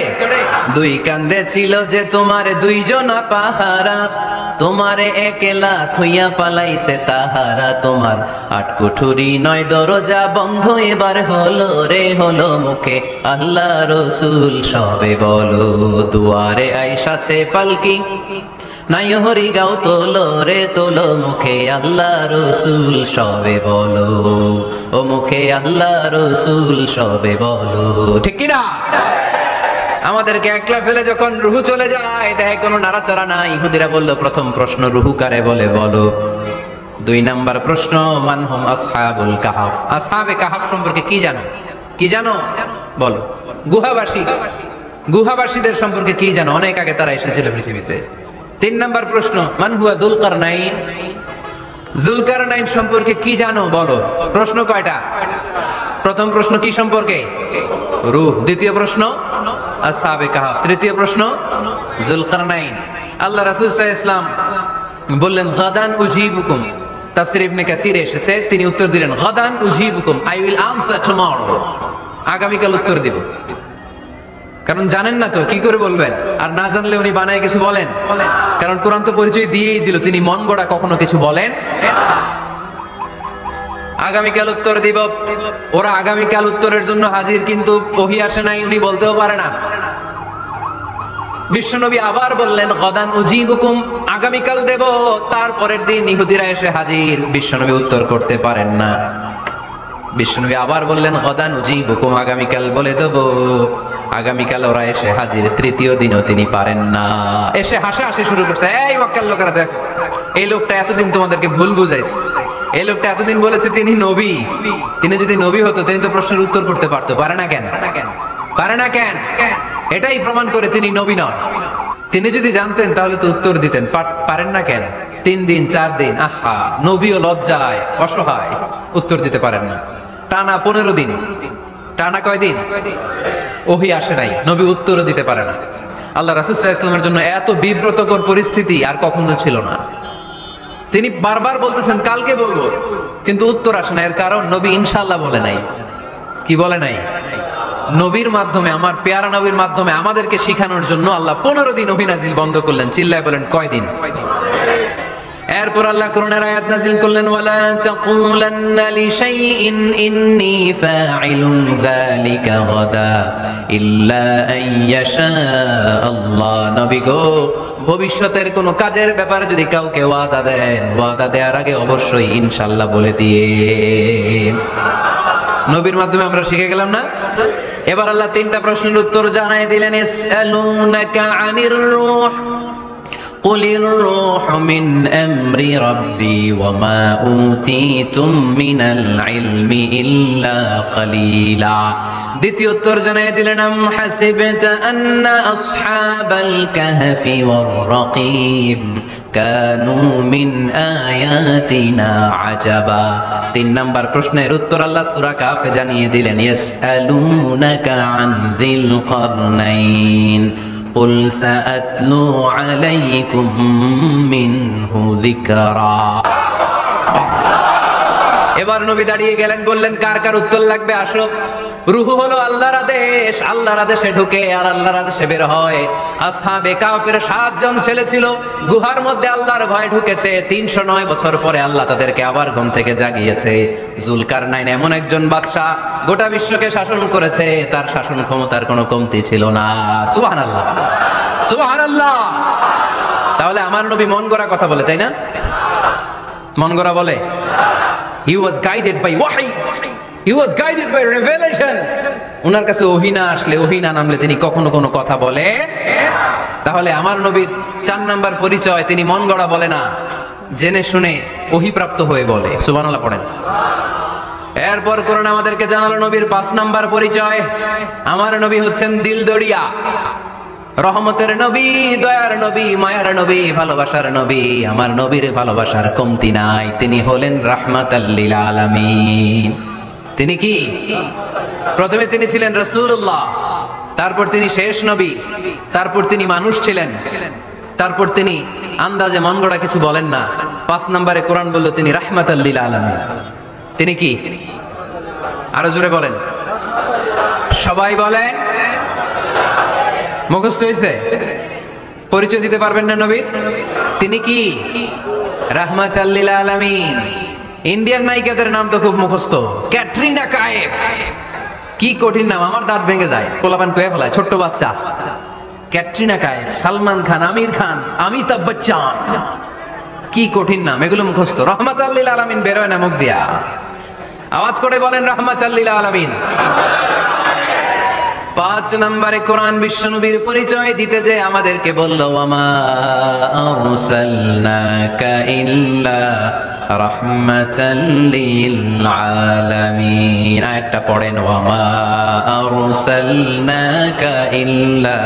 দুই কান্দে ছিল যে তোমারে দুইজনা পাহারা, তোমারে একলা থইয়া পালাইছে তাহারা। তোমার আটকুঠুরি নয় দরজা বন্ধ, এবার হলো রে হলো মুখে আল্লাহ রসুল সবে বলো। দুয়ারে আইসাছে পালকি নাই হরি গাও তোলো রে তোলো, মুখে আল্লাহ রসুল সবে বলো। ও মুখে আল্লাহ রসুল সবে বলো, ঠিক কিনা? আমাদেরকে একলা ফেলে যখন রুহু চলে যায়, দেখে কোনো নাড়াচাড়া নাই। ইহুদিরা বললো প্রথম প্রশ্ন রুহু কারে বলে বলো। 2 নাম্বার প্রশ্ন, মানহুম আসহাবুল কাহাফ। আসহাবে কাহাফ সম্পর্কে কি জানো? কি জানো বলো। গুহাবাসী, গুহাবাসীদের সম্পর্কে কি জানো? অনেক আগে তারা এসেছিল পৃথিবীতে। 3 নাম্বার প্রশ্ন, মান হুয়া যুলকারনাইন। যুলকারনাইন সম্পর্কে কি জানো বলো। প্রশ্ন কয়টা? প্রথম প্রশ্ন কি সম্পর্কে? রূহ। দ্বিতীয় প্রশ্ন আসহাবে কাহাফ। তৃতীয় প্রশ্ন যুলকারনাইন। আল্লাহ রাসূল সাল্লাল্লাহু আলাইহি ওয়াসাল্লাম বললেন গাদান উজিবুকুম। তাফসীর ইবনে কাসির এসেছে, তিনি উত্তর দিলেন গাদান উজিবুকুম, আই উইল আনসার টুমরো। আগামীকাল উত্তর দিব। কারণ জানেন না তো কি করে বলবেন, আর না জানলে উনি বানায় কিছু বলেন। কারণ কোরআন তো পরিচয় দিয়েই দিল তিনি মন গড়া কখনো কিছু বলেন। আগামীকাল উত্তর দিব। ওরা আগামীকাল উত্তরের জন্য হাজির, কিন্তু ওহী আসে নাই, উনি বলতেও পারে না। বিশ্বনবী আবার বললেন গাদান উজিবুকুম, আগামীকাল দেব। তারপরের দিন ইহুদিরা এসে হাজির, বিশ্বনবী উত্তর করতে পারেন না। বিষ্ণুনবী আবার বললেন গদান উজিবুকুম, আগামীকাল বলে দেবো। আগামীকাল ওরা এসে হাজির, তৃতীয় দিনও তিনি পারেন না। এসে হাসি শুরু করছে, এই মক্কার লোকেরা দেখো, এই লোকটা এতদিন তোমাদেরকে ভুল বুঝাইছে, এই লোকটা এতদিন বলেছে তিনি নবী, তিনি যদি নবী হতো তিনি তো প্রশ্নের উত্তর করতে পারতো, পারে না কেন? পারে না কেন? এটাই প্রমাণ করে তিনি নবী নন। তিনি যদি জানতেন তাহলে তো উত্তর দিতেন, পারেন না কেন? 3 দিন 4 দিন, আহা, নবীও লজ্জায় অসহায়, উত্তর দিতে পারেন না। টানা 15 দিন, টানা কয়দিন ওহী আসে নাই, নবী উত্তরও দিতে পারে না। আল্লাহ রাসূল সাল্লাল্লাহু আলাইহি ওয়াসাল্লামের জন্য এত বিব্রতকর পরিস্থিতি আর কখনো ছিল না। তিনি বারবার বলতেছেন কালকে বলবো, কিন্তু উত্তর আসে না। এর কারণ নবী ইনশাআল্লাহ বলে নাই। কি বলে নাই? নবীর মাধ্যমে, আমার পেয়ারা নবীর মাধ্যমে আমাদেরকে শিখানোর জন্য আল্লাহ 15 দিন ওহী নাজিল বন্ধ করলেন। চিল্লায় বলেন কয়দিন? এরপর আল্লাহ কোরআনের আয়াত নাজিল করলেন, ওয়ালা তাকুলান্না লিশাইইন ইন্নী ফাইলুন যালিকা গাদা ইল্লা আইয়াশা আল্লাহ। নবী গো, ভবিষ্যতের কোন কাজের ব্যাপারে যদি কাউকে ওয়াদা দেন, ওয়াদা দেওয়ার আগে অবশ্যই ইনশাআল্লাহ বলে দিয়ে। নবীর মাধ্যমে আমরা শিখে গেলাম না? এবার আল্লাহ 3টা প্রশ্নের উত্তর জানাই দিলেন। ইসআলুনাকা আনির রূহ قل الروح من أمر ربي وما أوتيتم من العلم إلا قليلا। দ্বিতীয় উত্তর জানাই দিলেন, আম হাসিবতা আন্না আসহাবাল কাহফি ওয়ার রাকিব কানু মিন আয়াতিনা আজাবা। 3 নাম্বার প্রশ্নের উত্তর আল্লাহ সূরা কাহফে জানিয়ে দিলেন, ইয়াসআলুনাকা আন যিল কারনাইন قل سأتلو عليكم منه ذكرا। এবার নবী দাঁড়িয়ে গেলেন, বললেন কার কার উত্তর লাগবে আসো। রূহ হলো আল্লাহর আদেশ, আল্লাহর আদেশে ঢুকে আর আল্লাহর আদেশে বের হয়। আসহাবে কাফের 7 জন ছেলে ছিল, গুহার মধ্যে আল্লাহর ভয় ঢুকেছে। 309 বছর পরে আল্লাহ তাদেরকে আবার ঘুম থেকে জাগিয়েছে। জুলকারনাইন এমন একজন বাদশা, গোটা বিশ্বকে শাসন করেছে, তার শাসন ক্ষমতার কোনো কমতি ছিল না। সুবহানাল্লাহ, সুবহানাল্লাহ। তাহলে আমার নবী মন গড়া কথা বলে, তাই না? মন গড়া বলে? He was guided by wahy. He was guided by revelation. উনার কাছে ওহী না আসলে, ওহী না নামলে তিনি কখনো কোনো কথা বলে। তাহলে আমার নবীর 4 নাম্বার পরিচয়, তিনি মন গড়া বলে না, জেনে শুনে ওহীপ্রাপ্ত হয়ে বলে। সুবহানাল্লাহ পড়েন। এরপর কোরআন আমাদেরকে জানালো নবীর 5 নাম্বার পরিচয়, আমার নবী হচ্ছেন দিলদরিয়া, রহমতের নবী, দয়ার নবী, মায়ার নবী, ভালোবাসার নবী। আমার নবীর ভালোবাসার কমতি নাই। তিনি হলেন রাহমাতাল লিল আলামিন। তিনি কি? প্রথমে তিনি ছিলেন রাসূলুল্লাহ, তারপর তিনি শেষ নবী, তারপর তিনি মানুষ ছিলেন, তারপর তিনি আন্দাজে মন গড়া কিছু বলেন না। 5 নম্বরে কোরআন বলল তিনি রাহমাতাল লিল আলামিন। তিনি কি? আরো জোরে বলেন, সবাই বলেন। মুখস্থ হয়েছে? পরিচয় দিতে পারবেন না নবীর? তিনি কি? রাহমাতাল লিল আলামিন। ইন্ডিয়ান নায়িকাদের নাম তো খুব মুখস্থ। ক্যাটরিনা কাইফ, কি কঠিন নাম, আমার দাঁত ভেঙে যায়। পোলাপান কয়ে ফেলায়, ছোট্ট বাচ্চা। ক্যাটরিনা কাইফ, সালমান খান, আমির খান, অমিতাভ বচ্চন, কি কঠিন নাম, এগুলো মুখস্থ। রাহমাতাল লিল আলামিন বেরোয় না মুখ দিয়া। আওয়াজ করে বলেন রাহমাতাল লিল আলামিন। 5 নম্বরে কোরআন বিশ্বনবীর পরিচয় দিতে যে আমাদেরকে বলল, ওয়ামা আরসালনাকা ইল্লা রাহমাতাল লিল আলামিন। আয়াতটা পড়েন, ওয়ামা আরসালনাকা ইল্লা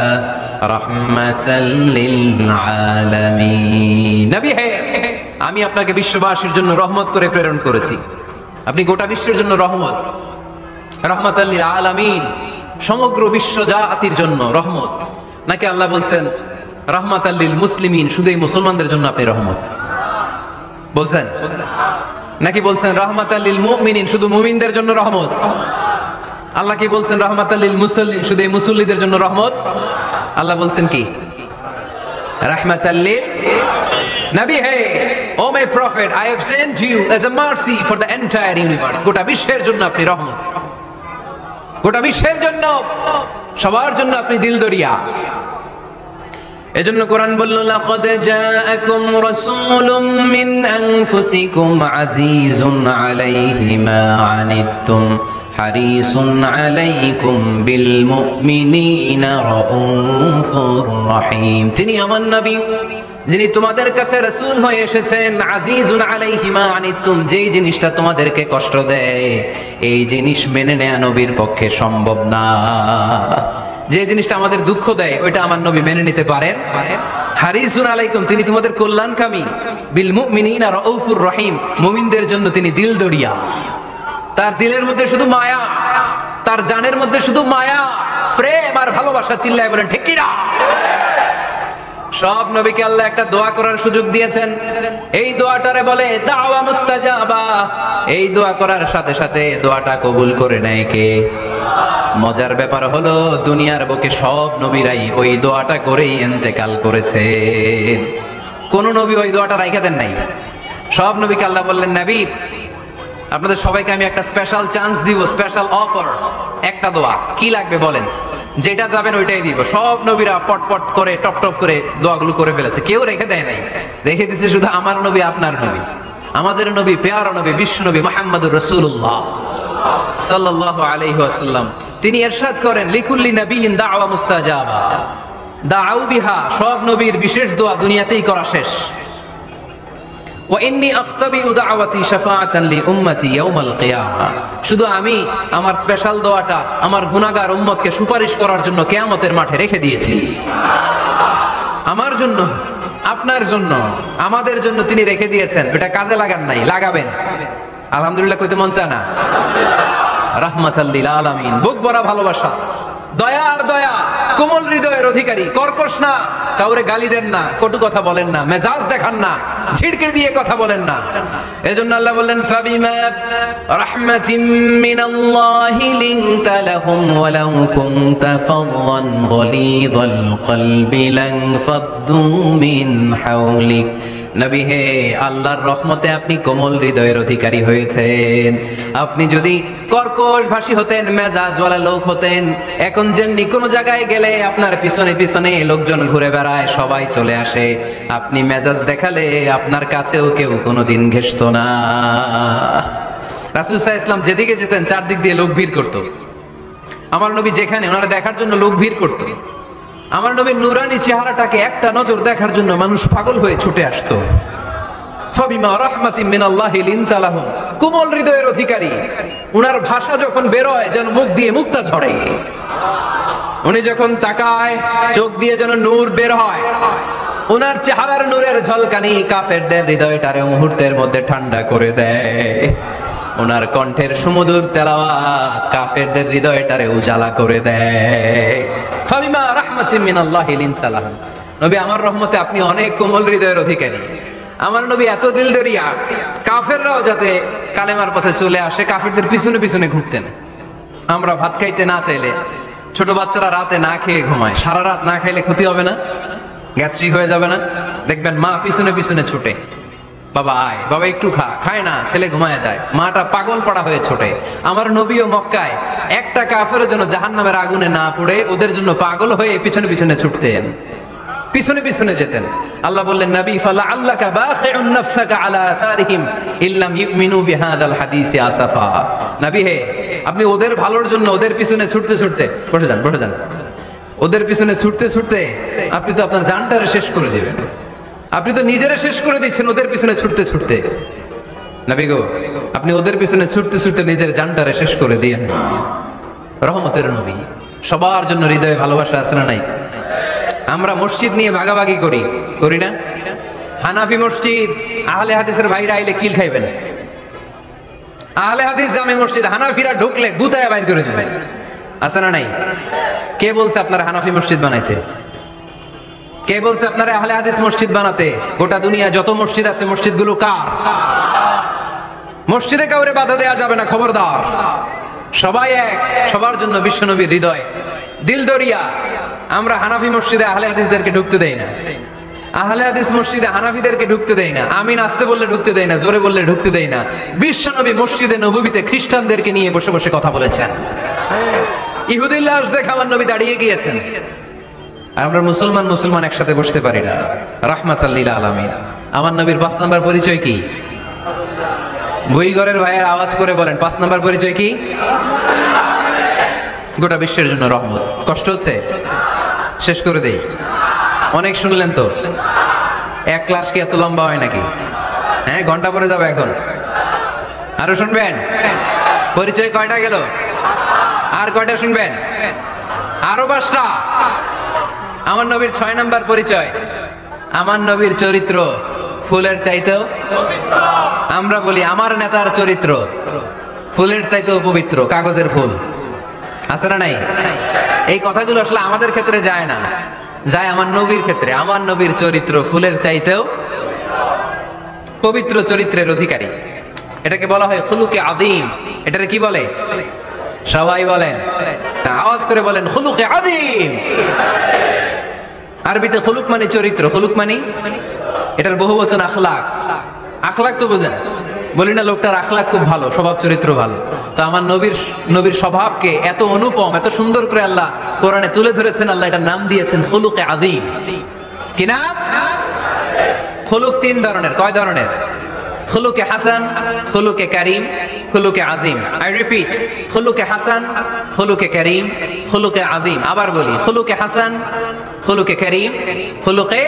রাহমাতাল লিল আলামিন। নবী হে, আমি আপনাকে বিশ্ববাসীর জন্য রহমত করে প্রেরণ করেছি। আপনি গোটা বিশ্বের জন্য রহমত, রাহমাতাল লিল আলামিন, সমগ্র বিশ্ব জাতির জন্য রহমত। নাকি আল্লাহ বলছেন রাহমাতাল লিল মুসলিমিন, শুধু এই মুসলমানদের জন্য আপনি রহমত বলছেন? নাকি বলছেন রাহমাতাল লিল মুমিনিন, শুধু মুমিনদের জন্য রহমত? আল্লাহ কি বলছেন রাহমাতাল লিল মুসাল্লিন, শুধু এই মুসল্লিদের জন্য রহমত? আল্লাহ বলছেন কি? রাহমাতাল লিল নবী হে, oh my prophet, I have sent you as a mercy for the entire universe. গোটা বিশ্বের জন্য আপনি রহমত, গোটা বিশ্বের জন্য, সবার জন্য আপনি দিলদরিয়া। এজন্য কোরআন বলল লাকাদ জাআকুম রাসূলুম মিন আনফুসিকুম আজিজুন আলাইহি মা আনিতুম হারিসুন আলাইকুম বিল মুমিনিনা রাউফুর রহিম। তিনি আমার নবী, যিনি তোমাদের কাছে রাসূল হয়ে এসেছেন। আজিজুন আলাইহি মা আনিতুম, যেই জিনিসটা তোমাদেরকে কষ্ট দেয় এই জিনিস মেনে নেওয়া নবীর পক্ষে সম্ভব না। যে জিনিসটা আমাদের দুঃখ দেয় ওইটা আমার নবী মেনে নিতে পারেন। হারিসুন আলাইকুম, তিনি তোমাদের কল্যাণকামী। বিল মুমিনিনা রাউফুর রহিম, মুমিনদের জন্য তিনি দিল দরিয়া। তার দিলের মধ্যে শুধু মায়া, তার জানের মধ্যে শুধু মায়া, প্রেম আর ভালোবাসা। চিল্লায় বলেন ঠিক কি না? সব নবীকে আল্লাহ একটা দোয়া করার সুযোগ দিয়েছেন। এই দোয়াটারে বলে দাওয়া মুস্তাজাবা। এই দোয়া করার সাথে সাথে দোয়াটা কবুল করে নেয় কে? মজার ব্যাপার হলো দুনিয়ার বুকে সব নবীরাই ওই দোয়াটা করেই ইন্তেকাল করেছে। কোন নবী ওই দোয়াটা রাইখা দেন নাই। সব নবীকে আল্লাহ বললেন, নবী আপনাদের সবাইকে আমি একটা স্পেশাল চান্স দিব, স্পেশাল অফার। একটা দোয়া কি লাগবে বলেন, যেটা যাবেন ওইটাই দিব। সব নবীরা পটপট করে টপ টপ করে দোয়াগুলো করে ফেলেছে, কেউ রেখে দেয় নাই। রেখে দিছে শুধু আমার নবী, আপনার নবী, আমাদের নবী, পেয়ারা নবী, বিশ্ব নবী মুহাম্মদুর রাসূলুল্লাহ সাল্লাল্লাহু আলাইহি ওয়াসাল্লাম। তিনি ইরশাদ করেন লিকুল্লি নাবিয়িন দাওয়া মুস্তাজাবা দাউ বিহা। সব নবীর বিশেষ দোয়া দুনিয়াতেই করা শেষ। ওয়া ইন্নী আখতাবিউ দাওয়াতি শাফাআতান লি উম্মতি ইয়াউমাল কিয়ামা। শুধু আমি আমার স্পেশাল দোয়াটা আমার গুনাহগার উম্মতকে সুপারিশ করার জন্য কিয়ামতের মাঠে রেখে দিয়েছি। আমার জন্য, আপনার জন্য, আমাদের জন্য তিনি রেখে দিয়েছেন। এটা কাজে লাগান নাই, লাগাবেন। আলহামদুলিল্লাহ কইতে মন চায় না? রাহমাতাল লিল আলামিন, বুক ভরা ভালোবাসা, দয়ার দয়া, কোমল হৃদয়ের অধিকারী, কর্কশ না, কাউরে গালি দেন না, কটু কথা বলেন না, মেজাজ দেখান না, ঝিড়কে দিয়ে কথা বলেন না। এজন্য আল্লাহ বললেন ফাবিমা রাহমাতিন মিনাল্লাহি লিনতা লাহুম ওয়া লাউ কুনতা ফাদদান গলিযাল কলবি লান ফাদ্দু মিন হাওলিক। নবী হে, আল্লাহর রহমতে আপনি কোমল হৃদয়ের অধিকারী হয়েছেন। আপনি যদি কর্কশ ভাষী হতেন, মেজাজওয়ালা লোক হতেন, এখন যেমনি কোনো জায়গায় গেলে আপনার পিছনে পিছনে লোকজন ঘুরে বেড়ায়, সবাই চলে আসে, আপনি মেজাজ দেখালে আপনার কাছেও কেউ কোনোদিন ঘেষতো না। রাসূল সাল্লাল্লাহু আলাইহি ওয়াসাল্লাম যেদিকে যেতেন চারদিক দিয়ে লোক ভিড় করতো। আমার নবী যেখানে, ওনারা দেখার জন্য লোক ভিড় করতো। আমার নবীর নুরানি চেহারাটাকে একটা নজর দেখার জন্য মানুষ পাগল হয়ে ছুটে আসতো। ফাবিমা রাহমাতিন মিনাল্লাহি লিনতা লাহুম, কোমল হৃদয়ের অধিকারী। উনার ভাষা যখন বের হয় যেন মুখ দিয়ে মুক্তা ঝরে। উনি যখন তাকায় চোখ দিয়ে যেন নূর বের হয়। উনার চেহারার নূরের ঝলকানি কাফেরদের হৃদয়টারে মুহূর্তের মধ্যে ঠান্ডা করে দেয়। ওনার কণ্ঠের সুমধুর তেলাওয়াত কাফেরদের হৃদয়টারে উজালা করে দেয়। ফাবিমা রাহমাতিন মিনাল্লাহি লিনতা লাহুম, নবী আমার রহমতে আপনি অনেক কোমল হৃদয়ের অধিকারী। আমার নবী এত দিল দরিয়া, কাফেররাও যাতে কালেমার পথে চলে আসে কাফেরদের পিছনে পিছনে ঘুরতেন। আমরা ভাত খাইতে না চাইলে, ছোট বাচ্চারা রাতে না খেয়ে ঘুমায়, সারা রাত না খাইলে ক্ষতি হবে না? গ্যাস্ট্রিক হয়ে যাবে না? দেখবেন মা পিছনে পিছনে ছুটে, বাবা আয়, বাবা একটু খা, খায় না, ছেলে ঘুমায় যায়, মাটা পাগল পাড়া হয়ে ছোটে। আমার নবীও মক্কায় একটা কাফেরের জন্য জাহান্নামের আগুনে না পড়ে ওদের জন্য পাগল হয়ে পিছনে পিছনে ছুটতেন, পিছনে পিছনে যেতেন। আল্লাহ বললেন নবী ফালাআল্লাকা বাখিউন নাফসাকা আলা আসারিহিম ইল্লাম ইউমিনু বিহাদাল হাদিসি আসাফা। নবী হে, আপনি ওদের ভালোর জন্য ওদের পিছনে ছুটতে ছুটতে, বসে যান বসে যান, ওদের পিছনে ছুটতে ছুটতে আপনি তো আপনার জানটারে শেষ করে দিবেন। আপনি তো নিজেরা শেষ করে দিচ্ছেন ওদের পিছনে ছুটতে ছুটতে। নবী গো, আপনি ওদের পিছনে ছুটতে ছুটতে নিজের জানটারে শেষ করে দিয়েন। রহমতের নবী, সবার জন্য হৃদয়ে ভালোবাসা আছে না নাই? আমরা মসজিদ নিয়ে ভাগাভাগি করি, করি না? হানাফি মসজিদ, আহলে হাদিসের ভাইরা আইলে কিল খাইবেন। আহলে হাদিস জামে মসজিদ, হানাফিরা ঢুকলে গুতায় বাইর করে দিবেন, আছে না নাই? কে বলছে আপনারা হানাফি মসজিদ বানাইতে? কে বলছে আপনারা আহলে হাদিস মসজিদ বানাতে? গোটা দুনিয়া যত মসজিদ আছে মসজিদগুলো কার? মসজিদে কাউরে বাধা দেয়া যাবে না, খবরদার। সবাই এক, সবার জন্য বিশ্বনবীর হৃদয়, দিল দরিয়া। আমরা হানাফি মসজিদে আহলে হাদিসদেরকে ঢুকতে দেই না, আহলে হাদিস মসজিদে হানাফিদেরকে ঢুকতে দেই না, আমিন আসতে বললে ঢুকতে দেই না, জোরে বললে ঢুকতে দেই না। বিশ্বনবী মসজিদে নববীতে খ্রিস্টানদেরকে নিয়ে বসে বসে কথা বলেছেন। ইহুদির লাশ দেখে আমার নবী দাঁড়িয়ে গিয়েছেন। আর আমরা মুসলমান একসাথে বসতে পারি না। রাহমাতাল লিল আলামিন। আমার নবীর 5 নাম্বার পরিচয় কি? বইঘরের ভাইয়ের আওয়াজ করে বলেন 5 নাম্বার পরিচয় কি? গোটা বিশ্বের জন্য রহমত। কষ্ট হচ্ছে? শেষ করে দেই। অনেক শুনলেন তো। এক ক্লাস কি এত লম্বা হয় নাকি? হ্যাঁ, ঘন্টা পরে যাবে এখন। আরো শুনবেন? পরিচয় কয়টা গেল? আর কয়টা শুনবেন? আরো 5টা। আমার নবীর 6 নাম্বার পরিচয়, আমার নবীর চরিত্র ফুলের চাইতেও আমরা বলি আমার নেতার চরিত্র ফুলের চাইতেও পবিত্র, কাগজের ফুল। আছে না নাই? এই কথাগুলো আসলে আমাদের ক্ষেত্রে যায় না, যায় আমার নবীর ক্ষেত্রে। আমার নবীর চরিত্র ফুলের চাইতেও পবিত্র চরিত্রের অধিকারী। এটাকে বলা হয় খুলুকে আযীম। এটারে কি বলে? সবাই বলেন, আওয়াজ করে বলেন, খুলুকে আযীম। আরবিতে খুলুক মানে চরিত্র, খুলুক মানে এটার বহুবচন আখলাক। আখলাক তো বুঝেন, বলি না লোকটার আখলাক খুব ভালো, স্বভাব চরিত্র ভালো। তো আমার নবীর স্বভাবকে এত অনুপম, এত সুন্দর করে আল্লাহ কোরআনে তুলে ধরেছেন। আল্লাহ এটার নাম দিয়েছেন খুলুকে আযীম। কি নাম? খুলুক 3 ধরনের। কয় ধরনের? খুলুকে হাসান, খুলুকে কারীম, খুলুকে আযীম। আই রিপিট, খুলুকে হাসান, খুলুকে কারীম, খুলুকে আযীম। আবার বলি, খুলুকে হাসান, খুলুকে কারীম, খুলুকে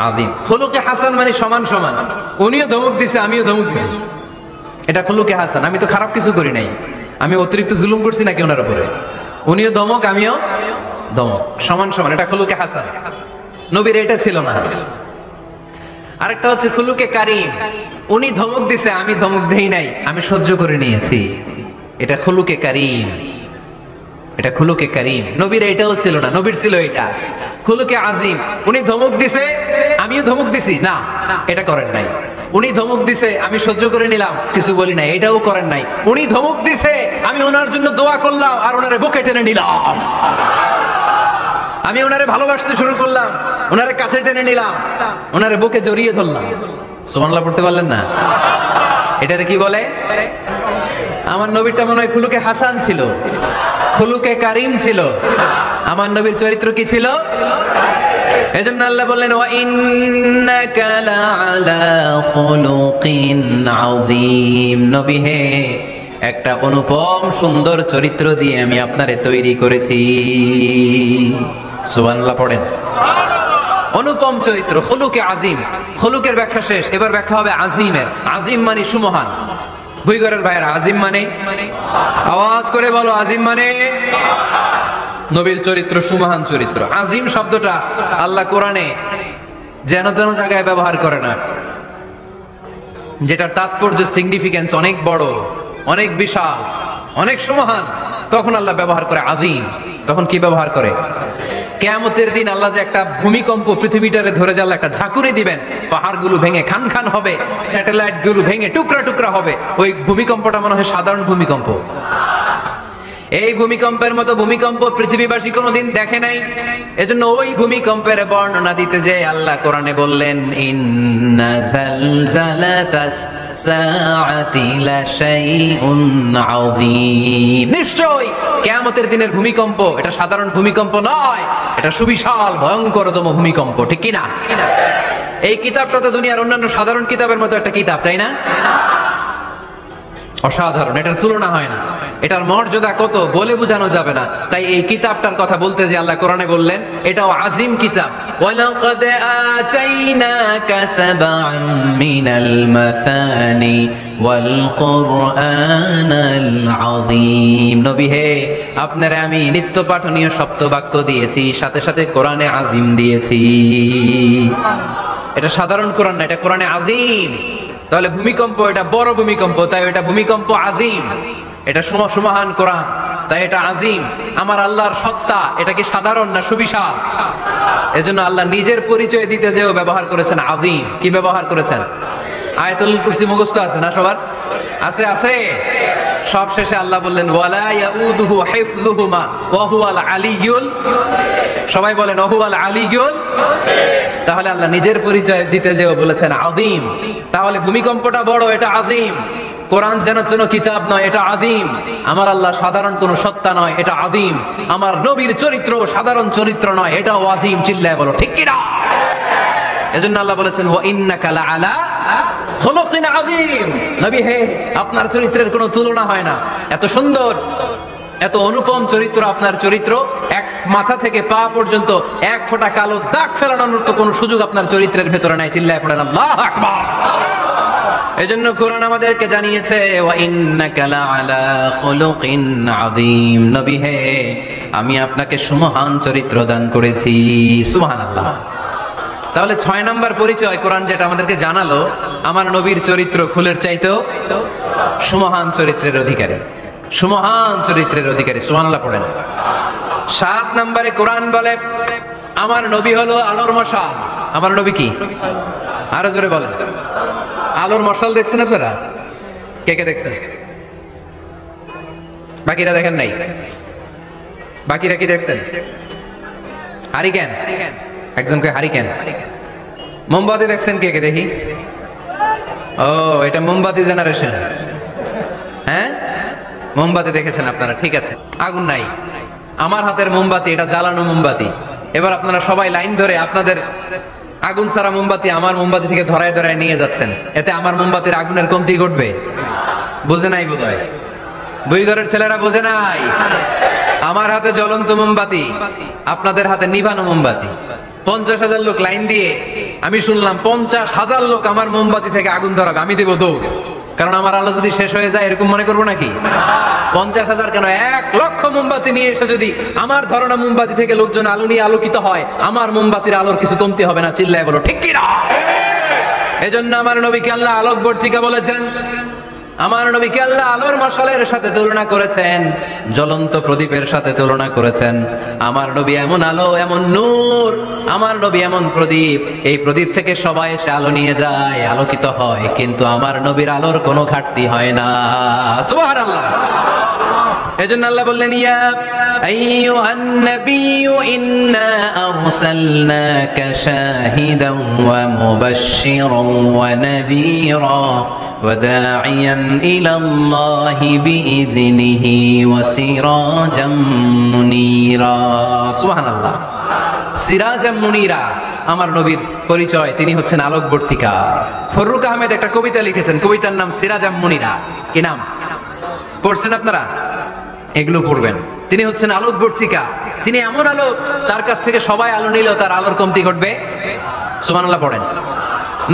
আযীম। খুলুকে হাসান মানে সমান সমান, উনিও ধমক দিছে আমিও ধমক দিছি, এটা খুলুকে হাসান। আমি তো খারাপ কিছু করি নাই, আমি অতিরিক্ত জুলুম করছি নাকি ওনার উপরে? উনিও ধমক আমিও ধমক, সমান সমান, এটা খুলুকে হাসান। নবীর এটা ছিল না। আরেকটা হচ্ছে খুলুকে কারীম, উনি ধমক দিছে আমি ধমক দেই নাই, আমি সহ্য করে নিয়েছি, এটা খুলুকে কারীম। এটা খুলুকে কারীম। নবীর এটাও ছিল না, নবীর ছিল এটা খুলুকে আযীম। উনি ধমক দিছে আমিও ধমক দিছি, না এটা করেন নাই। উনি ধমক দিছে আমি সহ্য করে নিলাম, কিছু বলি নাই, এটাও করেন নাই। উনি ধমক দিছে আমি ওনার জন্য দোয়া করলাম আর ওনারে বুকে টেনে নিলাম, আমি ওনারে ভালোবাসতে শুরু করলাম, ওনারে কাছে টেনে নিলাম, ওনারে বুকে জড়িয়ে ধরলাম। সুবহানাল্লাহ পড়তে পারলেন না? এটারে কি বলে? আমার নবীরটা মনে হয় খুলুকে হাসান ছিল, খুলুকে কারীম ছিল। আমার নবীর চরিত্র কি ছিল? এজন্য আল্লাহ বললেন, ওয়া ইন্নাকা লাআলা খুলুকিন আযীম। নবী হে, একটা অনুপম সুন্দর চরিত্র দিয়ে আমি আপনারে তৈরি করেছি। সুবহানাল্লাহ পড়েন। অনুপম চরিত্র, খুলুকে আযীম। খুলুকের ব্যাখ্যা শেষ, এবার ব্যাখ্যা হবে আযীমের। আযীম মানে সুমহান। ভুইগরের ভাইয়েরা, আযীম মানে? আওয়াজ করে বলো, আযীম মানে? নবীর চরিত্র সুমহান চরিত্র। আযীম শব্দটা আল্লাহ কোরআনে যেন তেন জায়গায় ব্যবহার করে না, যেটার তাৎপর্য সিগনিফিকেন্স অনেক বড়, অনেক বিশাল, অনেক সুমহান, তখন আল্লাহ ব্যবহার করে আযীম। তখন কি ব্যবহার করে? কিয়ামতের দিন আল্লাহ যে একটা ভূমিকম্প পৃথিবীটারে ধরে যাওয়ার একটা ঝাঁকুনি দিবেন, পাহাড়গুলো ভেঙে খান খান হবে, স্যাটেলাইট গুলো ভেঙে টুকরা টুকরা হবে। ওই ভূমিকম্পটা মনে হয় সাধারণ ভূমিকম্প। এই ভূমিকম্পের মতো ভূমিকম্প পৃথিবীবাসী কোনোদিন দেখে নাই। এজন্য ওই ভূমিকম্পের বর্ণনা দিতে যে আল্লাহ কোরআনে বললেন, ইন্না জালজালাতাস সাআতি লাশাইউন আযীম। নিশ্চয় কিয়ামতের দিনের ভূমিকম্প এটা সাধারণ ভূমিকম্প নয়, এটা সুবিশাল ভয়ঙ্করতম ভূমিকম্প। ঠিক কি না? এই কিতাবটা তো দুনিয়ার অন্যান্য সাধারণ কিতাবের মতো একটা কিতাব, তাই না? অসাধারণ, এটার তুলনা হয় না। এটার মর্যাদা কত বলে বোঝানো যাবে না। তাই এই কিতাবটার কথা বলতে যে আল্লাহ কোরআনে বললেন এটাও আযীম কিতাব। ওয়ালাকাদ আতাইনাকা সাবআন মিনাল মাসানি ওয়াল কুরআনাল আযীম। নবী হে, আপনারে আমি নিত্য পাঠনীয় সপ্ত বাক্য দিয়েছি, সাথে সাথে কোরআনে আযীম দিয়েছি। এটা সাধারণ কোরআন না, এটা কোরআনে আযীম। তাহলে ভূমিকম্প এটা বড় ভূমিকম্প, তাই এটা ভূমিকম্প আযীম। এটা সুমহান কোরআন, তাই এটা আযীম। আমার আল্লাহর সত্তা এটা কি সাধারণ না সুবিশাল? এজন্য আল্লাহ নিজের পরিচয় দিতে যেও ব্যবহার করেছেন আযীম। কি ব্যবহার করেছেন? আয়াতুল কুরসি মুখস্থ আছে না সবার? আছে আছে। সব শেষে আল্লাহ বললেন, ওয়ালা ইয়াউদুহু হিফযুহুমা ওয়া হুয়াল আলিয়্যুল। সবাই বলেন ওয়া হুয়াল আলিয়্যুল। তাহলে আল্লাহ নিজের পরিচয় দিতে যেও বলেছেন আযীম। তাহলে ভূমিকম্পটা বড়, এটা আযীম। কোরআন যেন যেন কিতাব নয়, এটা আযীম। আমার আল্লাহ সাধারণ কোন সত্তা নয়, এটা আযীম। আমার নবীর চরিত্র সাধারণ চরিত্র নয়, এটাও আযীম। চিল্লায় বলো ঠিক কি না? এজন্য আল্লাহ বলেছেন ওয়া ইন্নাকা লাআলা খুলুকিন আযীম। নবী হে, আপনার চরিত্রের কোনো তুলনা হয় না। এত সুন্দর, এত অনুপম চরিত্র আপনার চরিত্র। এক মাথা থেকে পা পর্যন্ত এক ফোঁটা কালো দাগ ফেলানোর তো কোনো সুযোগ আপনার চরিত্রের ভেতরে নাই। চিল্লায় পড়েন আল্লাহু আকবার। এজন্য কোরআন আমাদেরকে জানিয়েছে ওয়া ইন্নাকা লাআলা খুলুকিন আযীম। নবী হে, আমি আপনাকে সুমহান চরিত্র দান করেছি। সুবহানাল্লাহ। তাহলে 6 নাম্বার পরিচয় কোরআন যেটা আমাদেরকে জানালো, আমার নবীর চরিত্র ফুলের চাইতেও সুমহান চরিত্রের অধিকারী। সুমহান চরিত্রের অধিকারী। সুবহানাল্লাহ পড়েন। 7 নম্বরে কোরআন বলে আমার নবী হলো আলোর মশাল। আমার নবী কি? আরো জোরে বলেন। আলোর মশাল দেখছেন আপনারা? কে কে দেখছেন? বাকিরা দেখেন নাই? বাকিরা কি দেখছেন? হারিকেন, একজনকে হারিকেন। মোমবাতি দেখছেন কে কে? দেখি। ও, এটা মোমবাতি জেনারেশন। হ্যাঁ, মোমবাতি দেখেছেন আপনারা, ঠিক আছে। আগুন নাই, আমার হাতের মোমবাতি, এটা জ্বালানো মোমবাতি। এবার আপনারা সবাই লাইন ধরে আপনাদের আগুন ছাড়া মোমবাতি আমার মোমবাতি থেকে ধরায় ধরায় নিয়ে যাচ্ছেন। এতে আমার মোমবাতির আগুনের কমতি ঘটবে? বুঝে নাই বোধহয়, দুই ঘরের ছেলেরা বোঝে নাই। আমার হাতে জ্বলন্ত মোমবাতি, আপনাদের হাতে নিভানো মোমবাতি। 50,000 লোক লাইন দিয়ে, আমি শুনলাম 50,000 লোক আমার মোমবাতি থেকে আগুন ধরাবে, আমি দেব দৌড়। কারণ আমার আলো যদি শেষ হয়ে যায় এরকম মনে করবো নাকি? 50,000 কেন, 1 লক্ষ মোমবাতি নিয়ে এসে যদি আমার ধরনা মোমবাতি থেকে লোকজন আলো নিয়ে আলোকিত হয়, আমার মোমবাতির আলোর কিছু কমতি হবে না। চিল্লায় বলো ঠিক কি না? এজন্য আমার নবীকে আল্লাহ আলোকবর্তিকা বলেছেন। আমার নবীকে আল্লাহ আলোর মশালের সাথে তুলনা করেছেন, জ্বলন্ত প্রদীপের সাথে তুলনা করেছেন। আমার নবী এমন আলো, এমন নূর, আমার নবী এমন প্রদীপ, এই প্রদীপ থেকে সবাই এসে আলো নিয়ে যায়, আলোকিত হয়, কিন্তু আমার নবীর আলোর কোনো ঘাটতি হয় না। সুবহানাল্লাহ। এজন্য আল্লাহ বললেন ইয়া আইয়ুহান নাবিয়্যু ইন্না আরসালনাকা শাহিদান ওয়া মুবাশশিরান ওয়া নাযীরা وداعيا إلى الله بإذنه وسراجا منيرا سبحان الله সিরাজাম মুনিরা। আমার নবীর পরিচয়, তিনি হচ্ছেন আলোকবর্তিকা। ফররুক আহমেদ একটা কবিতা লিখেছেন, কবিতার নাম সিরাজাম মুনিরা। কি নাম? পড়ছেন আপনারা? এগুলো পড়বেন। তিনি হচ্ছেন আলোকবর্তিকা। তিনি এমন আলো, তার কাছ থেকে সবাই আলো নিলেও তার আলোর কমতি ঘটবে। সুবহানাল্লাহ পড়েন।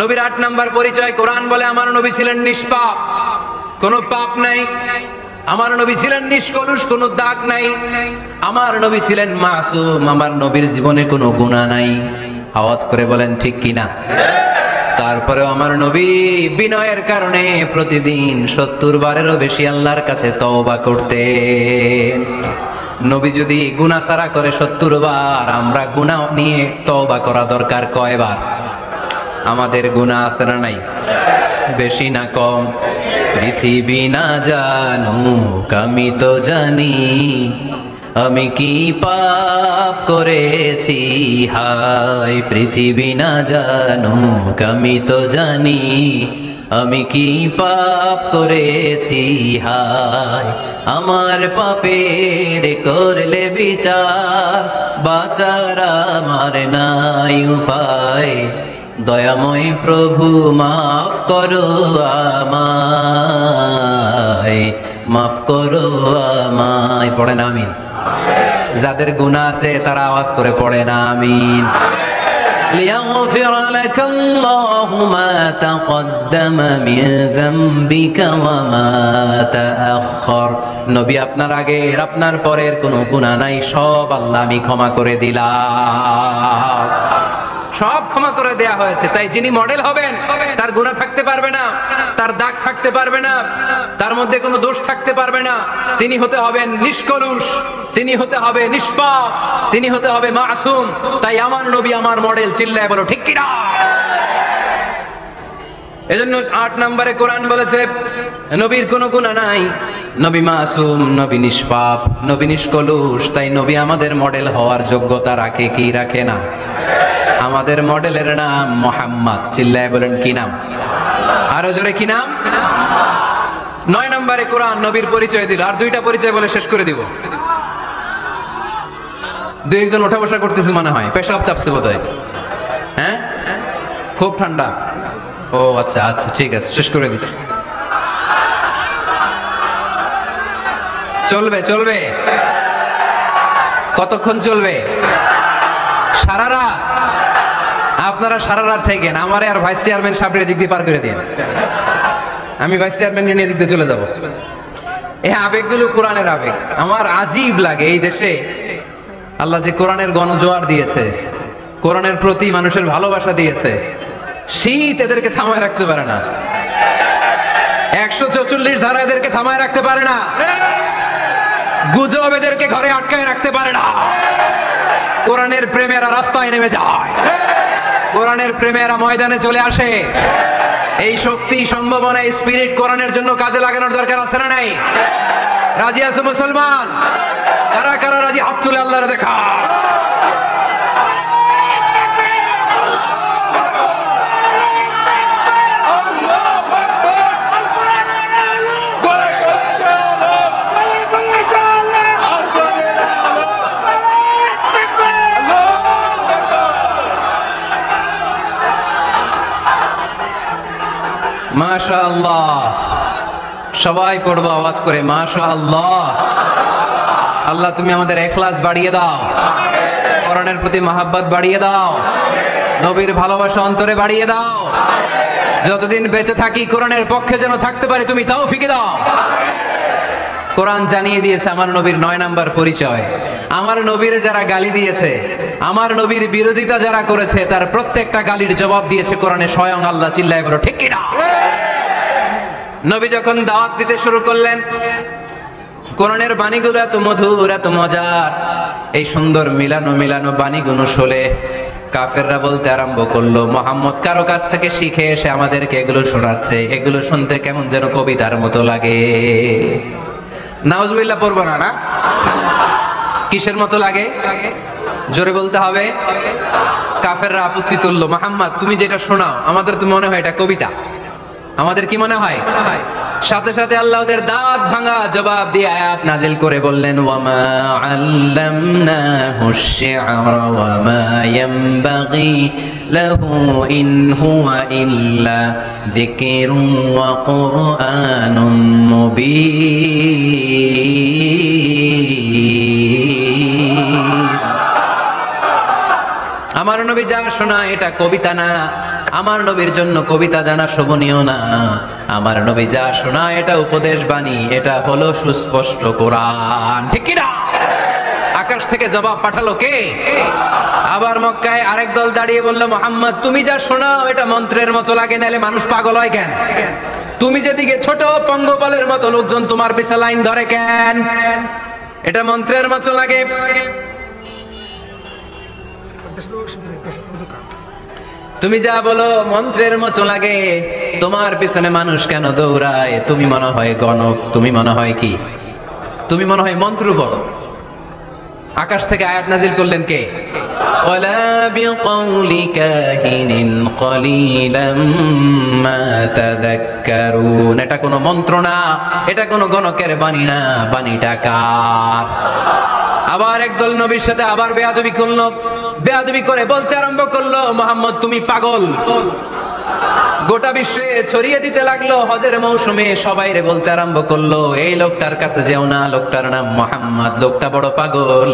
নবীর 8 নাম্বার পরিচয়, কোরআন বলে আমার নবী ছিলেন নিষ্পাপ, কোনো পাপ নাই। আমার নবী ছিলেন নিষ্কলুষ, কোনো দাগ নাই। আমার নবী ছিলেন মাসুম, আমার নবীর জীবনে কোনো গুনাহ নাই। আওয়াজ করে বলেন ঠিক কিনা? তারপরেও আমার নবী বিনয়ের কারণে প্রতিদিন 70 বারেরও বেশি আল্লাহর কাছে তওবা করতেন। নবী যদি গুনাহ ছাড়া করে 70 বার, আমরা গুনাহ নিয়ে তওবা করা দরকার কয়বার? আমাদের গুনাহ আছে না নাই? বেশি না কম? পৃথিবী না জানুক আমি তো জানি, আমি কি পাপ করেছি হায়। পৃথিবী না জানুক আমি তো জানি, আমি কি পাপ করেছি হায়। আমার পাপের করলে বিচার, বাঁচার আমার নাই উপায়। দয়াময় প্রভু মাফ করো আমায়, মাফ করো আমায়। পড়েন আমিন। যাদের গুনাহ আছে তারা আওয়াজ করে পড়েন আমিন। লিয়াগফির লাকাল্লাহু মা তাকদ্দামা মিন যামবিকা ওয়া মা তাআখার। নবী, আপনার আগের আপনার পরের কোনো গুনাহ নাই, সব আল্লাহ আমি ক্ষমা করে দিলাম। সব ক্ষমা করে দেয়া হয়েছে। তাই যিনি মডেল হবেন, তার গুনাহ থাকতে পারবে না, তার দাগ থাকতে পারবে না, তার মধ্যে কোনো দোষ থাকতে পারবে না। তিনি হতে হবেন নিষ্কলুষ, তিনি হতে হবে নিষ্পাপ, তিনি হতে হবে মাসুম। তাই আমার নবী আমার মডেল। চিল্লায় বলো ঠিক কি না? এজন্য 8 নম্বরে কোরআন বলেছে নবীর কোনো গুনাহ নাই, নবী মাসুম, নবী নিষ্পাপ, নবী নিষ্কলুষ। তাই নবী আমাদের মডেল হওয়ার যোগ্যতা রাখে কি রাখে না? আমাদের মডেলের নাম মুহাম্মদ। চিল্লায় বলেন কি নাম? আরো জোরে কি নাম? নম্বরে কোরআন নবীর পরিচয় দিল, আর দুইটা পরিচয় বলে শেষ করে দিব। দুই একজন ওঠা বসা করতেছে মনে হয়, পেশাব চাপছে বোধহয়। হ্যাঁ, খুব ঠান্ডা। ও আচ্ছা আচ্ছা, ঠিক আছে, শেষ করে দিচ্ছি। চলবে চলবে, কতক্ষণ চলবে? সারা রাত। আপনারা সারা রাত থাকেন, আমারে আর ভাইস চেয়ারম্যান সাহেবের দিক দিয়ে পার করে দিন। আমি ভাইস চেয়ারম্যান নিয়ে দিক দিয়ে চলে যাব। এই আবেগগুলো কোরআনের আবেগ। আমার আজীব লাগে এই দেশে আল্লাহ যে কোরআনের গণজোয়ার দিয়েছে, কোরআনের প্রতি মানুষের ভালোবাসা দিয়েছে, শীত এদেরকে থামায় রাখতে পারে না। 144 ধারা এদেরকে থামায় রাখতে পারে না। গুজব এদেরকে ঘরে আটকায় রাখতে পারে না। কোরআনের প্রেমেরা রাস্তায় নেমে যায়, কোরআনের প্রেমেরা ময়দানে চলে আসে। এই শক্তি, সম্ভাবনা, স্পিরিট কোরআনের জন্য কাজে লাগানোর দরকার আছে না নাই? রাজি আছে মুসলমান? কারা কারা রাজি হাত তুলে আল্লাহর দেখা। মাশাআল্লাহ, সবাই পড়বো আওয়াজ করে মাশাআল্লাহ। আল্লাহ তুমি আমাদের ইখলাস বাড়িয়ে দাও, কোরআনের প্রতি মহব্বত বাড়িয়ে দাও, নবীর ভালোবাসা অন্তরে বাড়িয়ে দাও। যতদিন বেঁচে থাকি কোরআনের পক্ষে যেন থাকতে পারি, তুমি তৌফিক দাও। কোরআন জানিয়ে দিয়েছে আমার নবীর 9 নাম্বার পরিচয়। আমার নবীরে যারা গালি দিয়েছে, আমার নবীর বিরোধিতা যারা করেছে, তার প্রত্যেকটা গালির জবাব দিয়েছে কোরআনে স্বয়ং আল্লাহ। চিল্লায় বলো ঠিক কিনা? নবী যখন দাওয়াত দিতে শুরু করলেন, কোরআনের বাণীগুলো এত মধুর, এত মজার। এই সুন্দর মিলানো মিলানো বাণীগুলো শুনে কাফেররা বলতে আরম্ভ করলো, মুহাম্মদ কারো কাছ থেকে শিখে এসে আমাদেরকে এগুলো শোনাচ্ছে, এগুলো শুনতে কেমন যেন কবিতার মতো লাগে। নাউজুবিল্লাহ পড়বো না? না, কিসের মতো লাগে? জোরে বলতে হবে। কাফেররা আপত্তি তুললো, মুহাম্মদ তুমি যেটা শোনাও আমাদের তো মনে হয় এটা কবিতা। আমাদের কি মনে হয়? সাথে সাথে আল্লাহ ওদের দাঁত ভাঙা জবাব দিয়ে আয়াত নাজিল করে বললেন, ওয়ামা আল্লামনাহু আশ-শি'রা ওয়ামা ইয়ানবাগি লাহু ইন হুয়া ইল্লা যিকরুন ওয়া কুরআনুম মুবিন। আমার নবী যা শোনায় এটা কবিতা না, আমার নবীর জন্য কবিতা জানা শোভনীয় না। আমার নবী যা শোনায় এটা উপদেশ বাণী, এটা হলো সুস্পষ্ট কোরআন। ঠিক কি না? আকাশ থেকে জবাব পাঠালো কে? আবার মক্কায় আরেক দল দাঁড়িয়ে বলল, মুহাম্মদ তুমি যা শোনাও এটা মন্ত্রের মতো লাগে, নালে মানুষ পাগল হয় কেন? তুমি যেদিকে ছোট পঙ্গপালের মতো লোকজন তোমার পিছে লাইন ধরে কেন? এটা মন্ত্রের মতো লাগে। তুমি যা বলো মন্ত্রের মতো লাগে, তোমার পিছনে মানুষ কেন দৌড়ায়? তুমি মনে হয় গণক, তুমি মনে হয় কি? তুমি মনে হয় মন্ত্র পড়ো। আকাশ থেকে আয়াত নাজিল করলেন কে? ওয়ালা বিকাউলি কাহিনিন কলিলাম মা তাযাক্কারুন। এটা কোনো মন্ত্র না, এটা কোনো গণকের বাণী না, বাণীটা কার? আবার একদল নবীর সাথে আবার বেয়াদবি করলো, বেয়াদবি করে বলতে আরম্ভ করলো, মুহাম্মদ তুমি পাগল। গোটা বিশ্বে ছড়িয়ে দিতে লাগলো। হজের মৌসুমে সবাইরে বলতে আরম্ভ করলো, এই লোকটার কাছে যেও না, লোকটার নাম মুহাম্মদ, লোকটা বড় পাগল।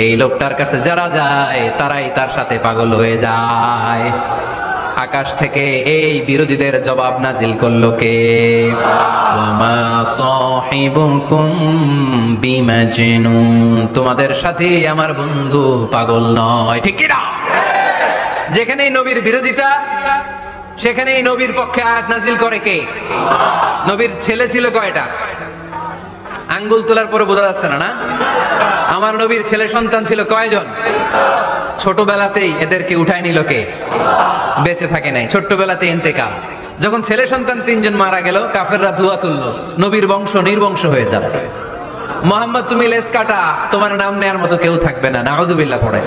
এই লোকটার কাছে যারা যায় তারাই তার সাথে পাগল হয়ে যায়। আকাশ থেকে এই বিরোধীদের জবাব নাজিল করলো কে? ওয়ামা সাহিবুকুম বিমাজনুন। তোমাদের সাথে আমার বন্ধু পাগল নয়। ঠিক কি না? যেখানেই নবীর বিরোধিতা, সেখানেই নবীর পক্ষে আয়াত নাজিল করে কে? নবীর ছেলে ছিল কয়টা? আঙ্গুল তোলার পরে বোঝা যাচ্ছে না, না? আমার নবীর ছেলে সন্তান ছিল কয়জন? ছোটবেলাতেই এদেরকে উঠায় নিল কে? বেঁচে থাকে নাই, ছোট্টবেলাতেই ইন্তেকাল। যখন ছেলে সন্তান 3 জন মারা গেল, কাফেররা ধোয়া তুললো, নবীর বংশ নির্বংশ হয়ে যাবে। মুহাম্মদ তুমি লেস কাটা, তোমার নাম নেয়ার মতো কেউ থাকবে না। নাউযুবিল্লাহ পড়ে।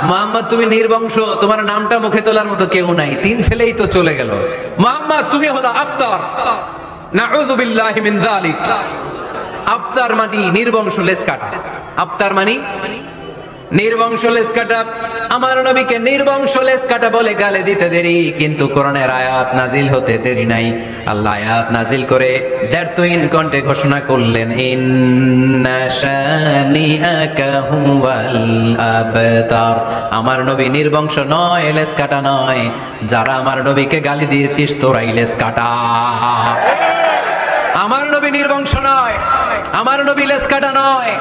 মুহাম্মদ তুমি নির্বংশ, তোমার নামটা মুখে তোলার মতো কেউ নাই। 3 ছেলেই তো চলে গেল। মুহাম্মদ তুমি হলো আবতার, নাউযু বিল্লাহি মিন যালিক। আবতার মানে নির্বংশ লেজ কাটা। আবতার মানে নির্বংশ লেজ কাটা। আমার নবীকে নির্বংশ লেজ কাটা বলে গালে দিতে দেরি, কিন্তু কোরআনের আয়াত নাজিল হতে দেরি নাই। আল্লাহ আয়াত নাজিল করে দ্ব্যর্থহীন কণ্ঠে ঘোষণা করলেন, ইন্না শানিআকা হুয়াল আবতার। আমার নবী নির্বংশ নয়, লেজ কাটা নয়। যারা আমার নবীকে গালি দিয়েছিস তোরাই লেজ কাটা। আমার নবী নির্বংশ নয়, আমার নবী লেজ কাটা নয়।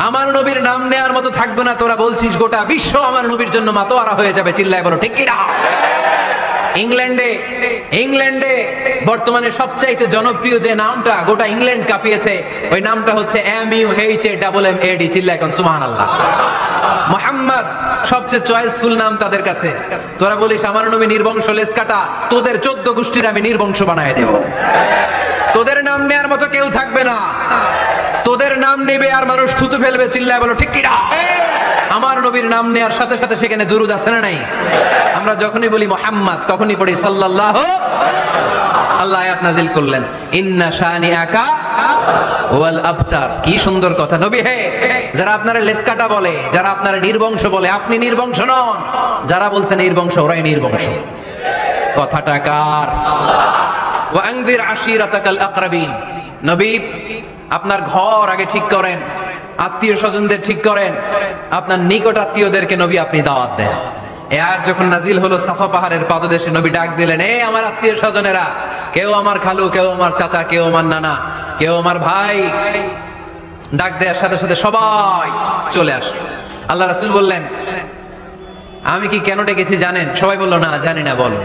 আমার নবীর নাম নেয়ার মতো থাকবে না। তোরা বলছিস গোটা বিশ্ব আমার নবীর জন্য মাতোয়ারা হয়ে যাবে, চিল্লায় বলো ঠিক কি না? ইংল্যান্ডে বর্তমানে সবচাইতে জনপ্রিয় যে নামটা গোটা ইংল্যান্ড কাঁপিয়েছে, ওই নামটা হচ্ছে MUHAMMAD। চিল্লায় এখন সুবহানাল্লাহ। মুহাম্মদ সবচেয়ে চয়েসফুল নাম তাদের কাছে। তোরা বলিস আমার নবী নির্বংশ লেজ কাটা, তোদের 14 গোষ্ঠীর আমি নির্বংশ বানায় দেব। তোদের নাম নেয়ার মতো কেউ থাকবে না। তোদের নাম নেবে আর মানুষ থুতু ফেলবে, চিল্লায় বলো ঠিক কি না? আমার নবীর নাম নেয়ার সাথে সাথে সেখানে দুরূদ আছে না নাই? আমরা যখনই বলি মুহাম্মদ তখনই পড়ি সাল্লাল্লাহু। আল্লাহ আয়াত নাজিল করলেন, ইন্না শানিআকা ওয়াল আবতার। কি সুন্দর কথা। নবী হে, যারা আপনারা লেজ কাটা বলে, যারা আপনারা নির্বংশ বলে, আপনি নির্বংশ নন। যারা বলছে নির্বংশ ওরাই নির্বংশ। কথাটা কার? ওয়া আনযির আশিরাতাকাল আকরাবিন। নবী আপনার ঘর আগে ঠিক করেন, আত্মীয় স্বজনদের ঠিক করেন, আপনার নিকট আত্মীয়দেরকে নবী আপনি দাওয়াত দেন। এই আয়াত যখন নাজিল হলো, সাফা পাহাড়ের পাদদেশে নবী ডাক দিলেন, এ আমার আত্মীয় স্বজনেরা, কেউ আমার খালু, কেউ আমার চাচা, কেউ আমার নানা, কেউ আমার ভাই। ডাক দেওয়ার সাথে সাথে সবাই চলে আসলো। আল্লাহ রাসূল বললেন, আমি কি কেন ডেকেছি জানেন? সবাই বলল না জানি না, বল।